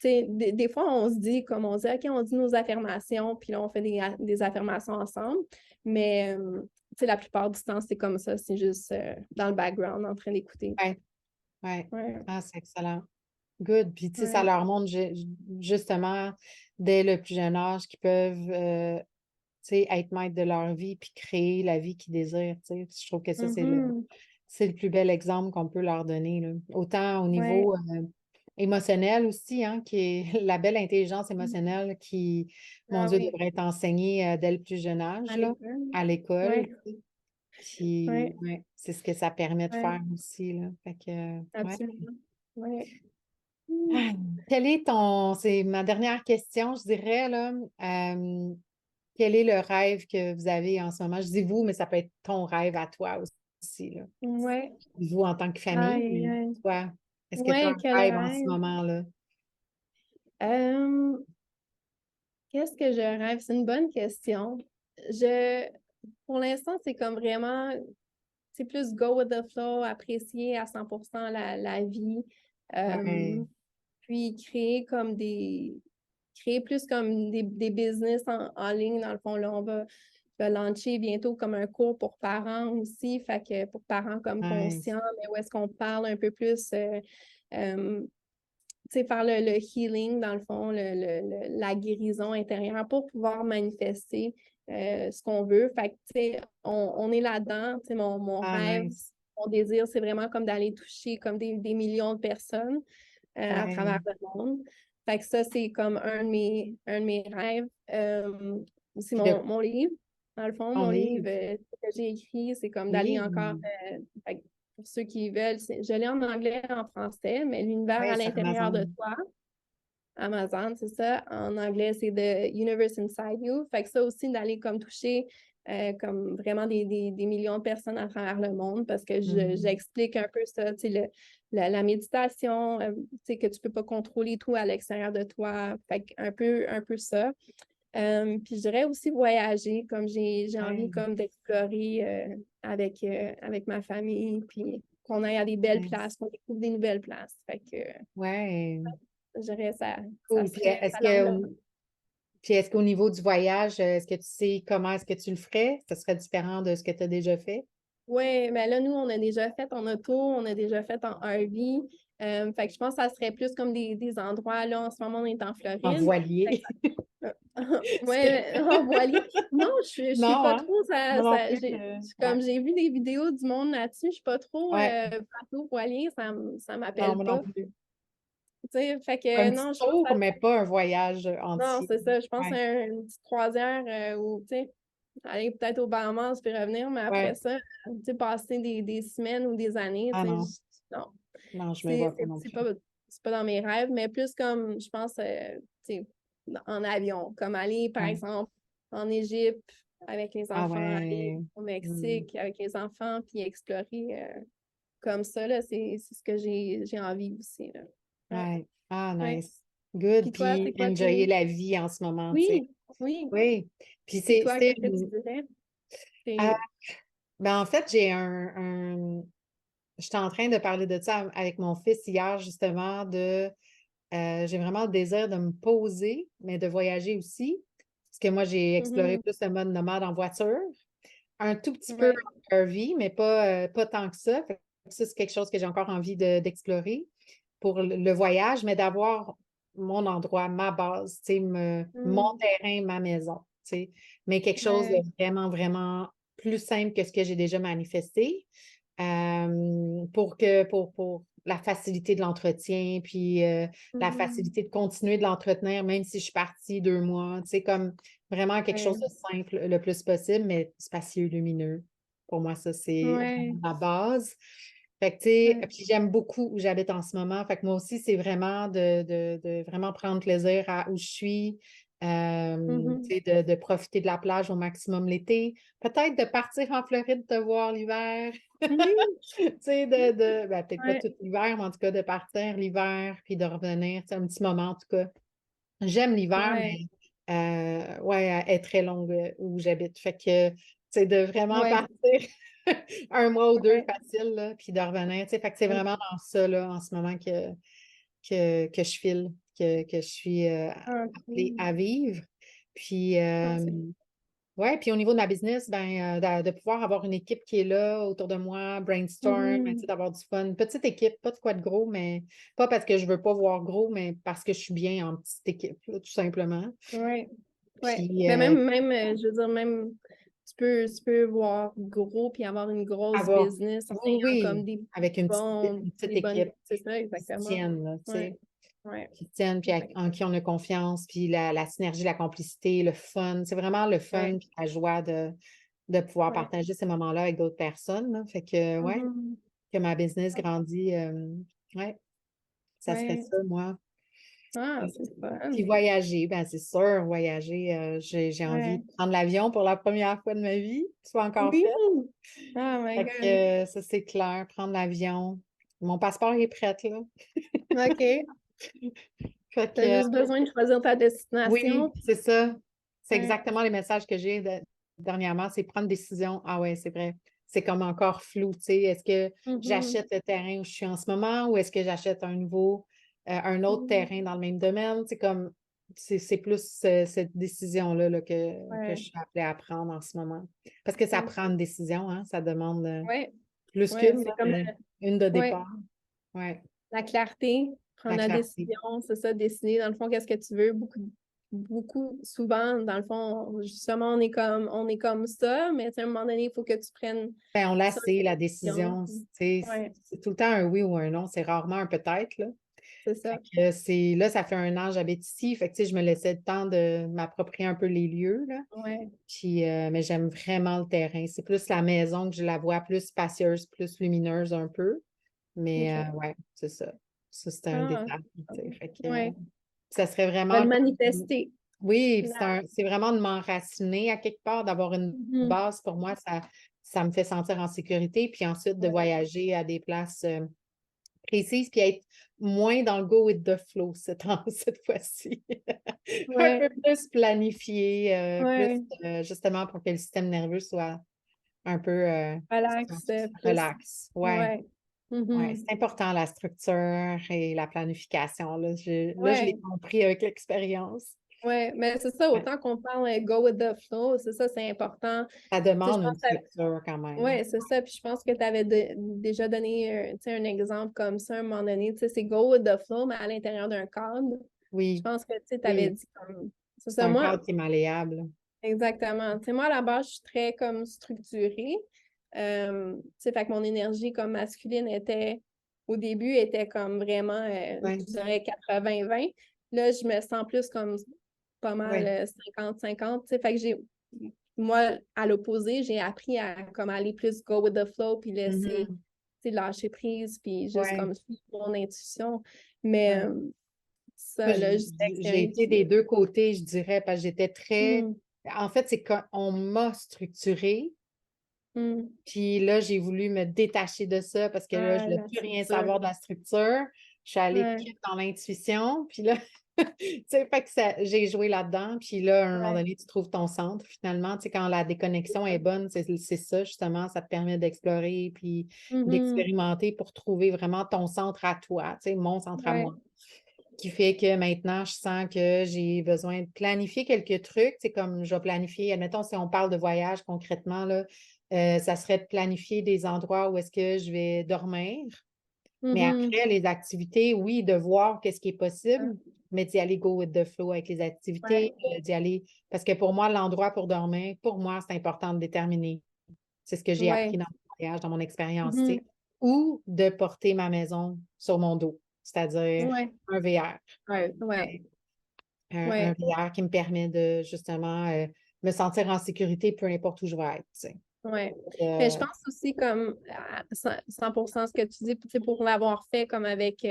Tu sais, des fois, on se dit, comme on dit, OK, on dit nos affirmations, puis là, on fait des affirmations ensemble. Mais, tu sais, la plupart du temps, c'est comme ça. C'est juste dans le background, en train d'écouter. ouais, ouais. Ouais, Ah, c'est excellent. Good. Puis, tu sais, ça ouais. leur montre justement, dès le plus jeune âge, qu'ils peuvent, tu sais, être maîtres de leur vie puis créer la vie qu'ils désirent, tu sais. Je trouve que ça, Mhm. c'est le plus bel exemple qu'on peut leur donner, là. Autant au Ouais. niveau émotionnel aussi, hein, qui est la belle intelligence émotionnelle qui, mon Ah Dieu, oui, devrait être enseignée dès le plus jeune âge, à là, l'école. à l'école. Ouais, Puis, ouais, ouais, c'est ce que ça permet de ouais. faire aussi, là. Fait que, ouais. Absolument. Ouais. Ah, c'est ma dernière question, je dirais, là. Quel est le rêve que vous avez en ce moment? Je dis vous, mais ça peut être ton rêve à toi aussi, là. Ouais. Vous en tant que famille, Aïe, mais aïe. toi, est-ce que tu as Ouais, un quel rêve en ce rêve. moment-là? Euh, Qu'est-ce que je rêve? C'est une bonne question. Je, pour l'instant, c'est comme vraiment, c'est plus go with the flow, apprécier à 100% la vie. Ouais, Euh, Puis créer plus comme des business en ligne. Dans le fond, là, je vais lancer bientôt comme un cours pour parents aussi, fait que pour parents comme nice. conscients, mais où est-ce qu'on parle un peu plus, euh, tu sais, faire le healing, dans le fond, la guérison intérieure pour pouvoir manifester ce qu'on veut. Fait que, tu sais, on est là-dedans. Tu sais, mon Ah, rêve, nice. mon désir, c'est vraiment comme d'aller toucher comme des millions de personnes à travers Ouais. le monde. Fait que ça, c'est comme un de mes rêves. Aussi Puis de mon livre. Dans le fond, ton mon livre livre? que j'ai écrit, c'est comme d'aller encore. Oui. Fait que pour ceux qui veulent, je l'ai en anglais, en français, mais l'univers Oui, à sur l'intérieur de Amazon. toi, Amazon, c'est ça. En anglais, c'est The Universe Inside You. Fait que ça aussi, d'aller comme toucher comme vraiment des millions de personnes à travers le monde parce que Mhm. j'explique un peu ça, tu sais, la méditation, tu sais, que tu peux pas contrôler tout à l'extérieur de toi. Fait que un peu ça. Puis je dirais aussi voyager, comme j'ai envie Ouais, comme d'explorer avec ma famille, puis qu'on aille à des belles nice. places, qu'on découvre des nouvelles places. Fait que Ouais, je dirais ça cool. Puis serait ça l'environnement. est-ce qu'au niveau du voyage, est-ce que tu sais comment est-ce que tu le ferais? Ce serait différent de ce que tu as déjà fait? Oui, mais là, nous, on a déjà fait en auto, on a déjà fait en RV. Fait que je pense que ça serait plus comme des endroits. Là, en ce moment, on est en En Floride. Fait que voilier? ouais, en voilier. Non, je suis Non, pas hein? trop. Moi non plus. Ouais. Comme j'ai vu des vidéos du monde là-dessus, je suis pas trop Ouais. bateau voilier, ça Non, m'appelle moi non pas. plus. Tu sais, fait Un que petit non, je pense tour, que mais pas un voyage non, entier. c'est ça. Je pense Ouais. à une petite croisière où, tu sais, aller peut-être aux Bahamas puis revenir, mais après Ouais. ça, tu sais, passer des semaines ou des années, Ah tu sais, non. non. Non, je me C'est vois pas non c'est plus. pas, c'est pas dans mes rêves, mais plus comme, je pense, tu sais, en avion. Comme aller, par Ouais. exemple, en Égypte avec les Ah enfants, aller ouais. au Hmm. Mexique avec les enfants, puis explorer comme ça, là, c'est ce que j'ai envie aussi, là. Ouais, Ouais. Ah, ouais. nice. Good. Puis toi, Puis c'est quoi enjoyer tes... la vie en ce moment, tu sais. Oui, oui. Oui. Puis Puis toi, qu'est-ce que tu dirais? ah, C'est... ben en fait, j'étais en train de parler de ça avec mon fils hier, justement, j'ai vraiment le désir de me poser, mais de voyager aussi. Parce que moi, j'ai exploré Mhm. plus le mode nomade en voiture, un tout petit peu Ouais. en RV, mais pas tant que ça. Fait que ça, c'est quelque chose que j'ai encore envie d'explorer pour le voyage, mais d'avoir mon endroit, ma base, tu sais, mon Mm. terrain, ma maison, tu sais, mais quelque chose de Ouais. vraiment, vraiment plus simple que ce que j'ai déjà manifesté pour la facilité de l'entretien, puis la Mhm. facilité de continuer de l'entretenir, même si je suis partie 2 mois, tu sais, comme vraiment quelque chose Ouais. de simple le plus possible, mais spacieux, lumineux. Pour moi, ça, c'est Ouais. vraiment la base. Fait que, tu sais, Ouais. puis j'aime beaucoup où j'habite en ce moment. Fait que moi aussi, c'est vraiment de vraiment prendre plaisir à où je suis, Mhm. tu sais, de profiter de la plage au maximum l'été. Peut-être de partir en Floride, de voir l'hiver. Oui. Tu sais, ben, peut-être pas Ouais. tout l'hiver, mais en tout cas, de partir l'hiver, puis de revenir, tu sais, un petit moment, en tout cas. J'aime l'hiver, Ouais. mais ouais, elle est très longue où j'habite. Fait que, tu sais, de vraiment Ouais. partir 1 mois ou 2 Ouais. facile, là, puis de revenir, tu sais. Fait que c'est vraiment dans ça, là, en ce moment que je file, que je suis Ah, appelée cool. à vivre. Puis, Ah, c'est... ouais, puis au niveau de ma business, ben, de pouvoir avoir une équipe qui est là autour de moi, brainstorm, tu sais, Mhm. d'avoir du fun. Une petite équipe, pas de quoi de gros, mais pas parce que je veux pas voir gros, mais parce que je suis bien en petite équipe, là, tout simplement. Ouais. Ouais. Puis Ben même, je veux dire, même, tu peux voir gros puis avoir une grosse avoir, business en oui, ayant comme oui, avec une petite des bonnes, équipe c'est ça, qui se exactement. tienne, là, tu Ouais. sais, Ouais. qui se tienne, puis en Exactement. qui on a confiance, puis la synergie, la complicité, le fun. C'est vraiment le Ouais. fun puis la joie de pouvoir Ouais. partager ces moments-là avec d'autres personnes, là. Fait que, ouais. Mhm. Que ma business grandit. Ouais, ça serait Ouais. ça, moi. Ah, Euh, c'est Puis fun. voyager, ben c'est sûr, voyager. J'ai envie Ouais. de prendre l'avion pour la première fois de ma vie. C'est pas encore Oui. fait. Oh my Fait God. que ça, c'est clair, prendre l'avion. Mon passeport est prêt, là. OK. Fait T'as que juste besoin de choisir ta destination. oui, c'est ça. C'est Ouais. exactement les messages que j'ai dernièrement, c'est prendre décision. Ah ouais, c'est vrai. C'est comme encore flou, tu sais. Est-ce que Mhm. j'achète le terrain où je suis en ce moment ou est-ce que j'achète un autre Mhm. terrain dans le même domaine? C'est comme, c'est plus cette décision-là là, que je Ouais. suis appelée à prendre en ce moment. Parce que ça OK. prend une décision, hein. Ça demande Ouais. plus Ouais. qu'une, C'est là, comme mais une de ouais, départ. Ouais, la clarté, prendre la la clarté. décision, c'est ça, décider dans le fond qu'est-ce que tu veux. Beaucoup, souvent, dans le fond, justement, on est comme ça, mais tu sais, à un moment donné, il faut que tu prennes Ben, on la ça, sait, une la décision. décision. Tu sais, Ouais, c'est tout le temps un oui ou un non. C'est rarement un peut-être, là. c'est Fait ça. que là, ça fait 1 an que j'habite ici. Fait que, tu sais, je me laissais le temps de m'approprier un peu les lieux, là. Ouais, Puis, mais j'aime vraiment le terrain. C'est plus la maison que je la vois plus spacieuse, plus lumineuse un peu. Mais, OK. ouais, c'est ça. Ça, c'est un Ah, détail, tu sais. Fait que, ouais. ça serait Va vraiment le comme manifester. oui, puis Là. c'est vraiment de m'enraciner à quelque part, d'avoir une Mhm. base pour moi, ça me fait sentir en sécurité. Puis ensuite, de Ouais. voyager à des places précise, puis être moins dans le go with the flow cette fois-ci. Un Ouais, peu plus planifié, plus ouais, justement pour que le système nerveux soit un peu relax, plus, relax. Ouais. ouais. Ouais, Mhm. c'est important la structure et la planification. Là, je l'ai Ouais, compris avec l'expérience. ouais, mais c'est ça, Ouais. autant qu'on parle go with the flow, c'est ça, c'est important. Ça Tu sais, je demande pense une structure quand que, même. ouais, c'est ça, puis je pense que tu avais déjà donné tu sais, un exemple comme ça à un moment donné, tu sais, c'est go with the flow, mais à l'intérieur d'un cadre. Je Oui, pense que, tu sais, tu avais oui. dit comme, c'est C'est ça, un moi, cadre qui est malléable. exactement. Tu sais, moi, à la base, je suis très comme structurée. Tu sais, fait que mon énergie comme masculine était, au début, était comme vraiment, je Oui, dirais 80-20. Là, je me sens plus comme pas mal oui. 50-50. Tu sais, fait que moi, à l'opposé, j'ai appris à comme aller plus go with the flow, puis laisser, Mhm. tu sais, lâcher prise, puis juste Ouais, comme suivre mon intuition. Mais ouais. Moi, ça, là, je dirais que c'est j'ai un été petit. des deux côtés, je dirais, parce que j'étais très. Hmm, En fait, c'est qu'on m'a structuré, hmm. puis là, j'ai voulu me détacher de ça parce que là, je Ah, ne voulais la plus rien structure. savoir de la structure. Je suis allée Ouais, plus dans l'intuition, puis là, tu sais, fait que j'ai joué là-dedans, puis là, à un moment ouais. donné, tu trouves ton centre finalement. Tu sais, quand la déconnexion est bonne, c'est ça, justement, ça te permet d'explorer, puis Mhm. d'expérimenter pour trouver vraiment ton centre à toi, tu sais, mon centre à moi Ouais. qui fait que maintenant, je sens que j'ai besoin de planifier quelques trucs. C'est comme je vais planifier, admettons, si on parle de voyage concrètement, là, ça serait de planifier des endroits où est-ce que je vais dormir. Mais Mhm. après, les activités, oui, de voir qu'est-ce qui est possible, mais d'y aller go with the flow avec les activités, Ouais. d'y aller. Parce que pour moi, l'endroit pour dormir, pour moi, c'est important de déterminer. C'est ce que j'ai appris Ouais. dans mon voyage, dans mon expérience, tu sais. Mhm. Ou de porter ma maison sur mon dos, c'est-à-dire Ouais. un VR. Ouais. Ouais. Un Ouais. VR qui me permet de justement me sentir en sécurité peu importe où je vais être. Tu sais. Ouais. Mais je Euh, pense aussi comme à 100% ce que tu dis, tu sais, pour l'avoir fait comme avec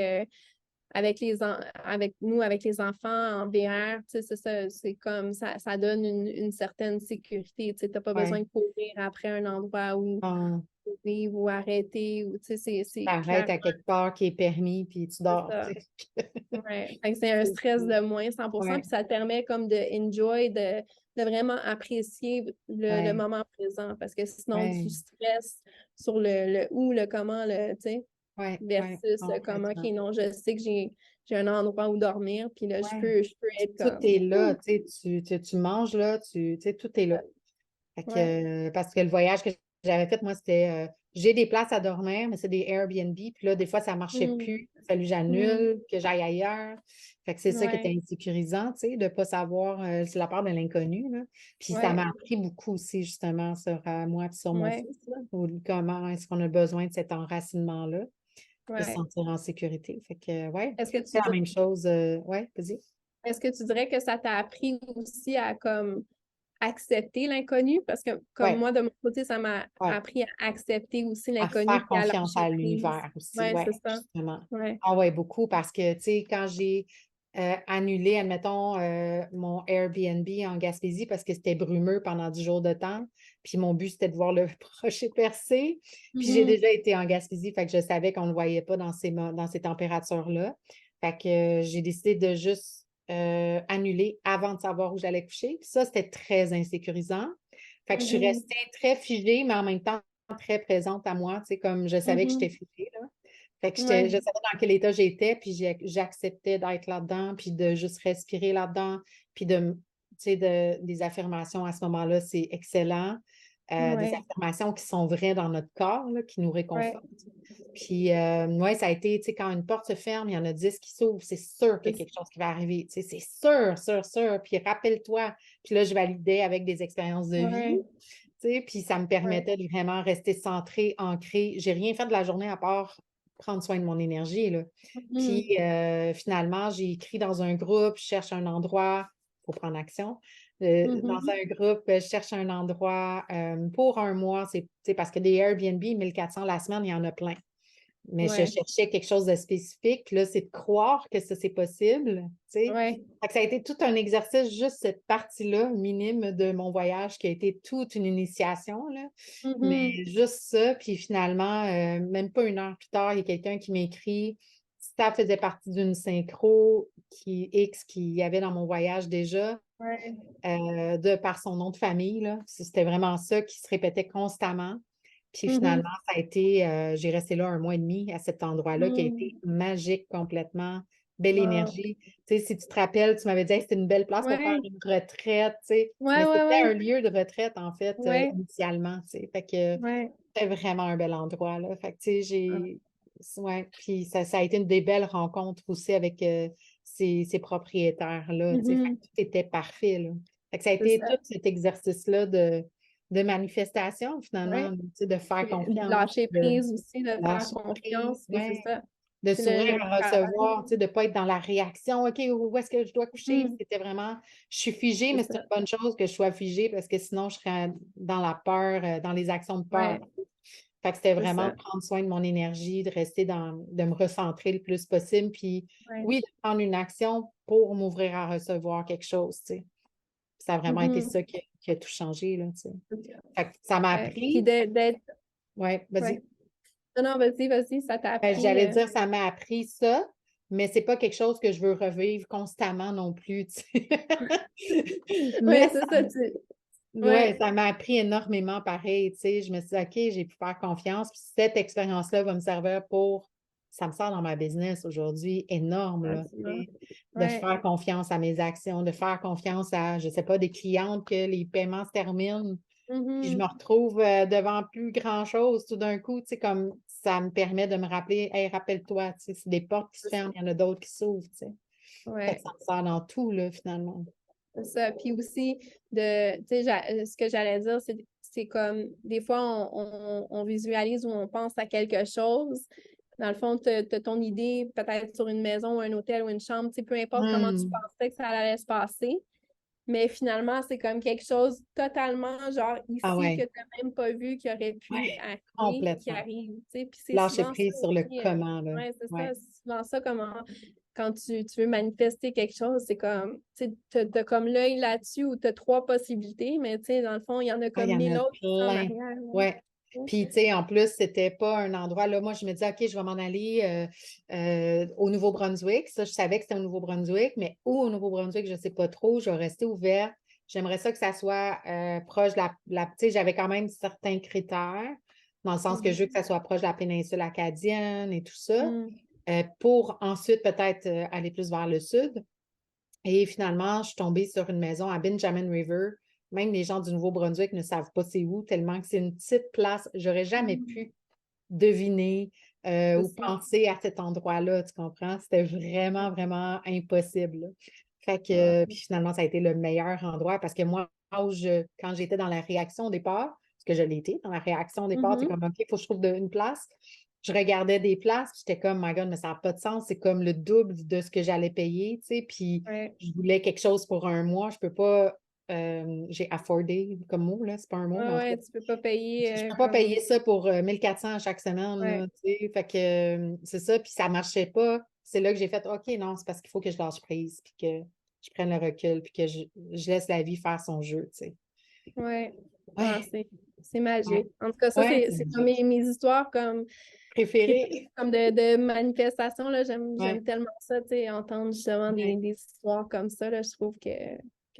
nous, avec les enfants en VR, tu sais, c'est ça, c'est comme ça donne une certaine sécurité. Tu sais, t'as pas besoin ouais. de courir après un endroit où Quand vivre ou arrêter, ou tu sais, c'est t'arrêtes clair. à quelque part qui est permis, puis tu C'est dors. ça. Tu sais. Ouais. Fait que c'est un stress de moins 100%, Ouais, puis ça te permet comme de enjoy, de vraiment apprécier le ouais, moment présent, parce que sinon tu ouais, stresses sur le où, le comment, tu sais, ouais, ouais, versus comment, ok, complètement. non, je sais que j'ai un endroit où dormir, puis là, je Ouais. peux, je peux être Tout comme, est là, tu sais, tu manges là, tu sais, tout est là. Fait ouais. que, parce que le voyage que j'avais fait, moi, c'était j'ai des places à dormir, mais c'est des Airbnb. Puis là, des fois, ça ne marchait Mm, plus. Il a fallu que mm, j'annule, que j'aille ailleurs. Fait que c'est ça qui était ouais, insécurisant, tu sais, de ne pas savoir, c'est la part de l'inconnu, là. Puis ça m'a ouais, appris beaucoup aussi, justement, sur moi et sur mon ouais, fils, là, comment est-ce qu'on a besoin de cet enracinement-là, de se ouais. sentir en sécurité. Fait que, ouais, Est-ce que c'est tu la dis- même chose. Ouais, vas-y. est-ce que tu dirais que ça t'a appris aussi à comme accepter l'inconnu? Parce que comme Ouais, moi, de mon côté, ça m'a ouais. appris à accepter aussi À l'inconnu faire puis à confiance lâcher à prise. l'univers aussi, Ouais, ouais, c'est ça. justement. Ouais. Ah ouais, beaucoup, parce que, tu sais, quand j'ai annulé, admettons, mon Airbnb en Gaspésie parce que c'était brumeux pendant 10 jours de temps, puis mon but, c'était de voir le rocher percer, puis j'ai Mhm. déjà été en Gaspésie, fait que je savais qu'on ne le voyait pas dans ces températures-là. Fait que j'ai décidé de juste annuler avant de savoir où j'allais coucher. Puis ça, c'était très insécurisant. Fait que je suis Mhm. restée très figée, mais en même temps très présente à moi, tu sais, comme je savais que j'étais Mhm. figée, là. Fait que je Ouais. savais dans quel état j'étais, puis j'acceptais d'être là-dedans, puis de juste respirer là-dedans, puis tu sais, des affirmations à ce moment-là, c'est excellent. Des Ouais. affirmations qui sont vraies dans notre corps, là, qui nous Ouais. réconfortent. Puis, ouais, ça a été, tu sais, quand une porte se ferme, il y en a 10 qui s'ouvrent, c'est sûr qu'il y a quelque chose qui va arriver, tu sais, c'est sûr, sûr, sûr. Puis, rappelle-toi, puis là, je validais avec des expériences de vie, Ouais. tu sais, puis ça me Ouais. permettait de vraiment rester centrée, ancrée. J'ai rien fait de la journée à part prendre soin de mon énergie, là. Mhm. Puis, finalement, j'ai écrit dans un groupe, je cherche un endroit, il faut prendre action. Dans Mhm. un groupe, je cherche un endroit pour un mois, c'est parce que des Airbnb, 1400 la semaine, il y en a plein. mais je Ouais. cherchais quelque chose de spécifique. Là, c'est de croire que ça, c'est possible, tu sais. Ouais. Fait que ça a été tout un exercice, juste cette partie-là, minime de mon voyage, qui a été toute une initiation, là. Mais Mhm. juste ça, puis finalement, même pas une heure plus tard, il y a quelqu'un qui m'écrit, ça faisait partie d'une synchro qu'il y avait dans mon voyage déjà, Ouais. de par son nom de famille, là. C'était vraiment ça qui se répétait constamment. Puis finalement, Mhm. ça a été, j'ai resté là 1 mois et demi à cet endroit-là qui a été Mhm. magique complètement, belle Wow. énergie. Tu sais, si tu te rappelles, tu m'avais dit, hey, c'était une belle place pour faire Ouais. une retraite, tu sais, Ouais, mais ouais, c'était un ouais. lieu de retraite, en fait, Ouais. initialement, tu sais. Fait que Ouais. c'était vraiment un bel endroit, là. Fait que, tu sais, Ah. ouais, puis ça a été une des belles rencontres aussi avec ces propriétaires-là, tu sais. Fait Mhm. que tout était parfait, là. Fait que ça a C'est été ça. tout cet exercice-là de manifestation, finalement, Ouais. tu sais, de faire De confiance, lâcher de prise aussi, de faire lâcher confiance, prise, puis c'est ouais, ça. de C'est s'ouvrir le à travail. recevoir, tu sais, de ne pas être dans la réaction. OK, où est-ce que je dois coucher? Mhm. C'était vraiment, je suis figée, C'est mais c'est ça. une bonne chose que je sois figée parce que sinon, je serais dans la peur, dans les actions de peur. Ouais. Fait que c'était C'est vraiment ça. prendre soin de mon énergie, de rester de me recentrer le plus possible. Puis Ouais. oui, de prendre une action pour m'ouvrir à recevoir quelque chose, tu sais. Ça a vraiment été Mhm. ça qui a tout changé, là, tu sais. C'est ça. Fait que ça m'a Ouais. Puis appris, d'être. ouais, vas-y. Ouais. Non, non, vas-y, vas-y, ça t'a appris. J'allais dire, ça m'a appris ça, mais c'est pas quelque chose que je veux revivre constamment non plus, tu sais. Mais Ouais, c'est ça. ouais, Ouais. ça m'a appris énormément pareil, tu sais. Je me suis dit, OK, j'ai pu faire confiance. Puis cette expérience-là va me servir ça me sert dans ma business aujourd'hui énorme, Ah, là, tu tu vois. sais. De Ouais. faire confiance à mes actions, de faire confiance à, je sais pas, des clientes que les paiements se terminent. Puis je me Mhm. retrouve devant plus grand-chose tout d'un coup, tu sais, comme ça me permet de me rappeler, hey, rappelle-toi, tu sais, c'est des portes qui se C'est ça. ferment, il y en a d'autres qui s'ouvrent, tu sais. Fait que Ouais. ça me sert dans tout, là, finalement. C'est ça. Puis aussi, tu sais, ce que j'allais dire, c'est comme des fois, on visualise ou on pense à quelque chose. Dans le fond, tu as ton idée peut-être sur une maison ou un hôtel ou une chambre, tu sais, peu importe comment tu Hmm. pensais que ça allait se passer. Mais finalement, c'est comme quelque chose totalement genre Ah ici que ouais, tu n'as même pas vu qui aurait pu ouais, arriver, qui complètement. arrive. Tu sais. Puis c'est Lâcher souvent ça prise sur le aussi. comment, là. Ouais, c'est ça. Ouais. C'est souvent ça comment quand tu veux manifester quelque chose, c'est comme tu as comme l'œil là-dessus ou tu as trois possibilités, mais tu sais, dans le fond, il y en a Ah, il comme y en 1000 a autres qui sont en plein. arrière. Ouais. Là. Puis, tu sais, en plus, c'était pas un endroit, là, moi, je me disais, OK, je vais m'en aller au Nouveau-Brunswick. Ça, je savais que c'était au Nouveau-Brunswick, mais où au Nouveau-Brunswick, je ne sais pas trop. Je vais rester ouverte. J'aimerais ça que ça soit proche de tu sais, j'avais quand même certains critères, dans le sens que je veux que Mhm. ça soit proche de la péninsule acadienne et tout ça, Mhm. pour ensuite peut-être aller plus vers le sud. Et finalement, je suis tombée sur une maison à Benjamin River. Même les gens du Nouveau-Brunswick ne savent pas c'est où, tellement que c'est une petite place. J'aurais jamais Mhm. pu deviner C'est ou ça. penser à cet endroit-là, tu comprends? C'était vraiment, vraiment impossible, là. Fait que, Ah. puis finalement, ça a été le meilleur endroit parce que moi, quand j'étais dans la réaction au départ, parce que je l'ai été dans la réaction au départ, c'est Mhm. comme, OK, il faut que je trouve une place. Je regardais des places, puis j'étais comme, my God, mais ça n'a pas de sens. C'est comme le double de ce que j'allais payer, tu sais. Puis Ouais. je voulais quelque chose pour un mois. Je peux pas, j'ai affordé comme mot, là. C'est pas un mot, mais Ouais, en tout cas, ouais, tu peux pas payer je peux pas comme. payer ça pour 1400 à chaque semaine, Ouais. là, tu sais. Fait que c'est ça, puis ça marchait pas. C'est là que j'ai fait, OK, non, c'est parce qu'il faut que je lâche prise, puis que je prenne le recul, puis que je laisse la vie faire son jeu, tu sais. Ouais. Ah, Ouais, c'est ouais, magique. En tout cas, ça, ouais, c'est c'est comme magique. mes histoires comme préférées, Préféré? comme de manifestations, là. Ouais, J'aime tellement ça, tu sais, entendre justement ouais. des histoires comme ça, là. Je trouve que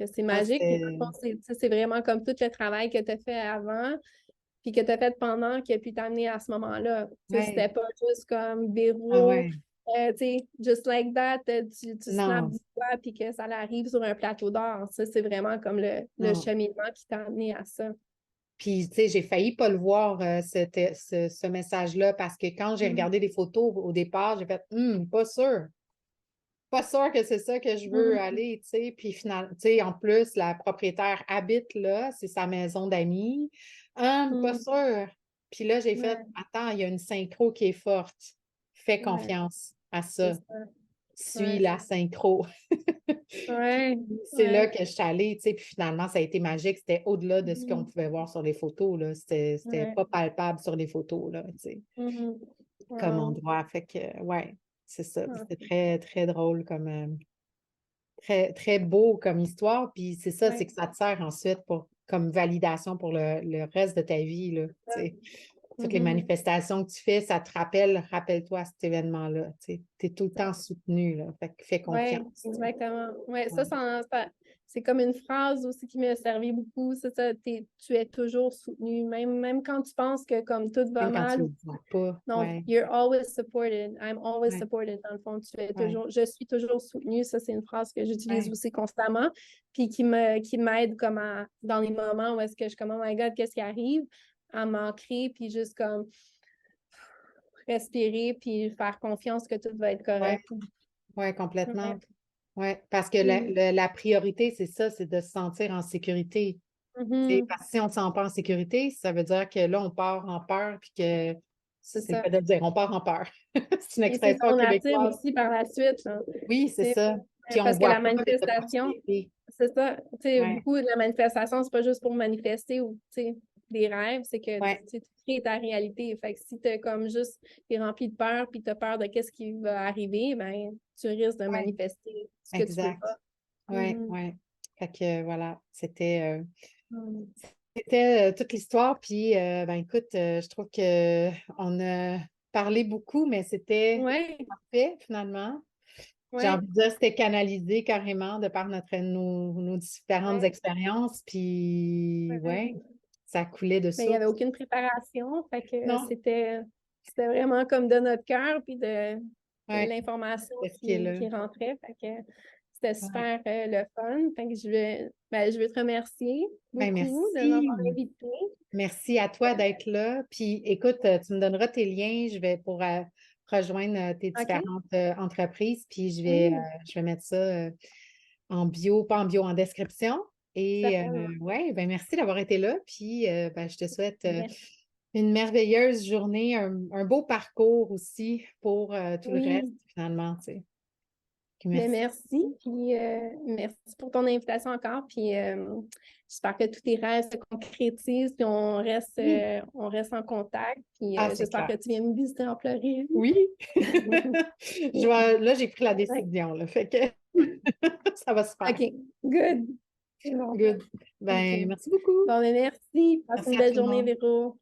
c'est Ah, magique. Puis, dans le fond, tu sais, c'est vraiment comme tout le travail que tu as fait avant, puis que tu as fait pendant, qui a pu t'amener à ce moment-là. Tu sais, ouais. c'était pas juste comme Ah Véro, ouais. tu sais, just like that, tu snaps Non, du doigt, puis que ça arrive sur un plateau d'or. Ça, c'est vraiment comme le non. cheminement qui t'a amené à ça. Puis, tu sais, j'ai failli pas le voir, ce message-là, parce que quand j'ai Mhm. regardé les photos au départ, j'ai fait, pas sûr. Pas sûr que c'est ça que je veux Mhm. aller, tu sais. Puis finalement, tu sais, en plus, la propriétaire habite là, c'est sa maison d'amis. Pas Mhm. sûr. Puis là, j'ai fait, Ouais, attends, il y a une synchro qui est forte. Fais ouais, confiance à c'est ça. ça. Suis Ouais, la synchro. ouais, C'est là ouais. que je suis allée, tu sais, puis finalement, ça a été magique. C'était au-delà de ce qu'on Mhm. pouvait voir sur les photos, là. C'était Ouais. pas palpable sur les photos, là, tu sais. Mhm. comme Wow. endroit. Fait que, ouais, c'est ça. Ah, C'était très, très drôle très, très beau comme histoire. Puis c'est ça, c'est ouais. que ça te sert ensuite comme validation pour le reste de ta vie, là, tu sais. Toutes les Mhm. manifestations que tu fais, ça te rappelle-toi cet événement-là. Tu es tout le temps soutenu, là. Fait que fais Oui, confiance. Tu sais. exactement. Ouais, Ouais. c'est comme une phrase aussi qui m'a servi beaucoup. C'est ça, tu es toujours soutenu, même quand tu penses que comme tout va Même quand tu mal. le vois pas. Non, Ouais. you're always supported. I'm always Ouais. supported. Dans le fond, Ouais. je suis toujours soutenue. Ça, c'est une phrase que j'utilise Ouais. aussi constamment, puis qui m'aide comme dans les moments où est-ce que je suis comme, oh my God, qu'est-ce qui arrive? À m'ancrer, puis juste comme respirer, puis faire confiance que tout va être Ouais. correct. Ouais, complètement. Ouais. Ouais. Parce que Mm. la priorité, c'est ça, c'est de se sentir en sécurité. Tu sais, Mhm. parce que si on ne se sent pas en sécurité, ça veut dire que là, on part en peur, puis que C'est c'est le ça. fait de dire, on part en peur. C'est une Et c'est ce expression qu'on attire québécoise. aussi par la suite, là. Oui, c'est C'est- ça. Puis on ne Parce que voit la pas les manifestation, opportunités. c'est ça. Tu sais, Ouais. beaucoup de la manifestation, c'est pas juste pour manifester ou tu sais, des rêves, c'est que tu Ouais. sais, tu crées ta réalité. Fait que si t'es comme juste, t'es rempli de peur puis t'as peur de qu'est-ce qui va arriver, ben tu risques de Ouais. manifester ce que tu veux Exact. pas. Ouais. Mhm. Ouais. Fait que voilà, c'était. Mhm. C'était toute l'histoire, puis ben écoute, je trouve que on a parlé beaucoup, mais c'était Ouais, parfait finalement. J'ai ouais, envie de dire c'était canalisé carrément de par nos différentes ouais, expériences, puis ouais, ouais. ça coulait de Mais il n'y avait source. aucune préparation, fait que Non, c'était vraiment comme de notre cœur, puis de ouais, l'information c'est ce qui est là. qui rentrait. Fait que c'était Ouais. super le fun. Fait que je veux te remercier Ben beaucoup de m'avoir merci. invité. Merci à toi d'être là. Puis écoute, tu me donneras tes liens, je vais pour rejoindre tes OK? différentes entreprises, puis Oui, je vais mettre ça en bio, pas en bio, en description. Et certainement. ouais, ben merci d'avoir été là. Puis ben, je te souhaite Merci. une merveilleuse journée, un beau parcours aussi pour tout le reste, Oui, finalement, tu sais. Puis mais merci. merci. Puis merci pour ton invitation encore. Puis j'espère que tous tes rêves se concrétisent, puis Oui. on reste en contact. Puis Ah, c'est j'espère clair. que tu viens me visiter en Floride. Oui. Là, j'ai pris la Ouais. décision, là, fait que ça va se faire. OK, good. C'est bon. Good. OK. Ben, merci beaucoup. Bon, mais merci. Passe Merci une à belle tout le journée, monde. Véro.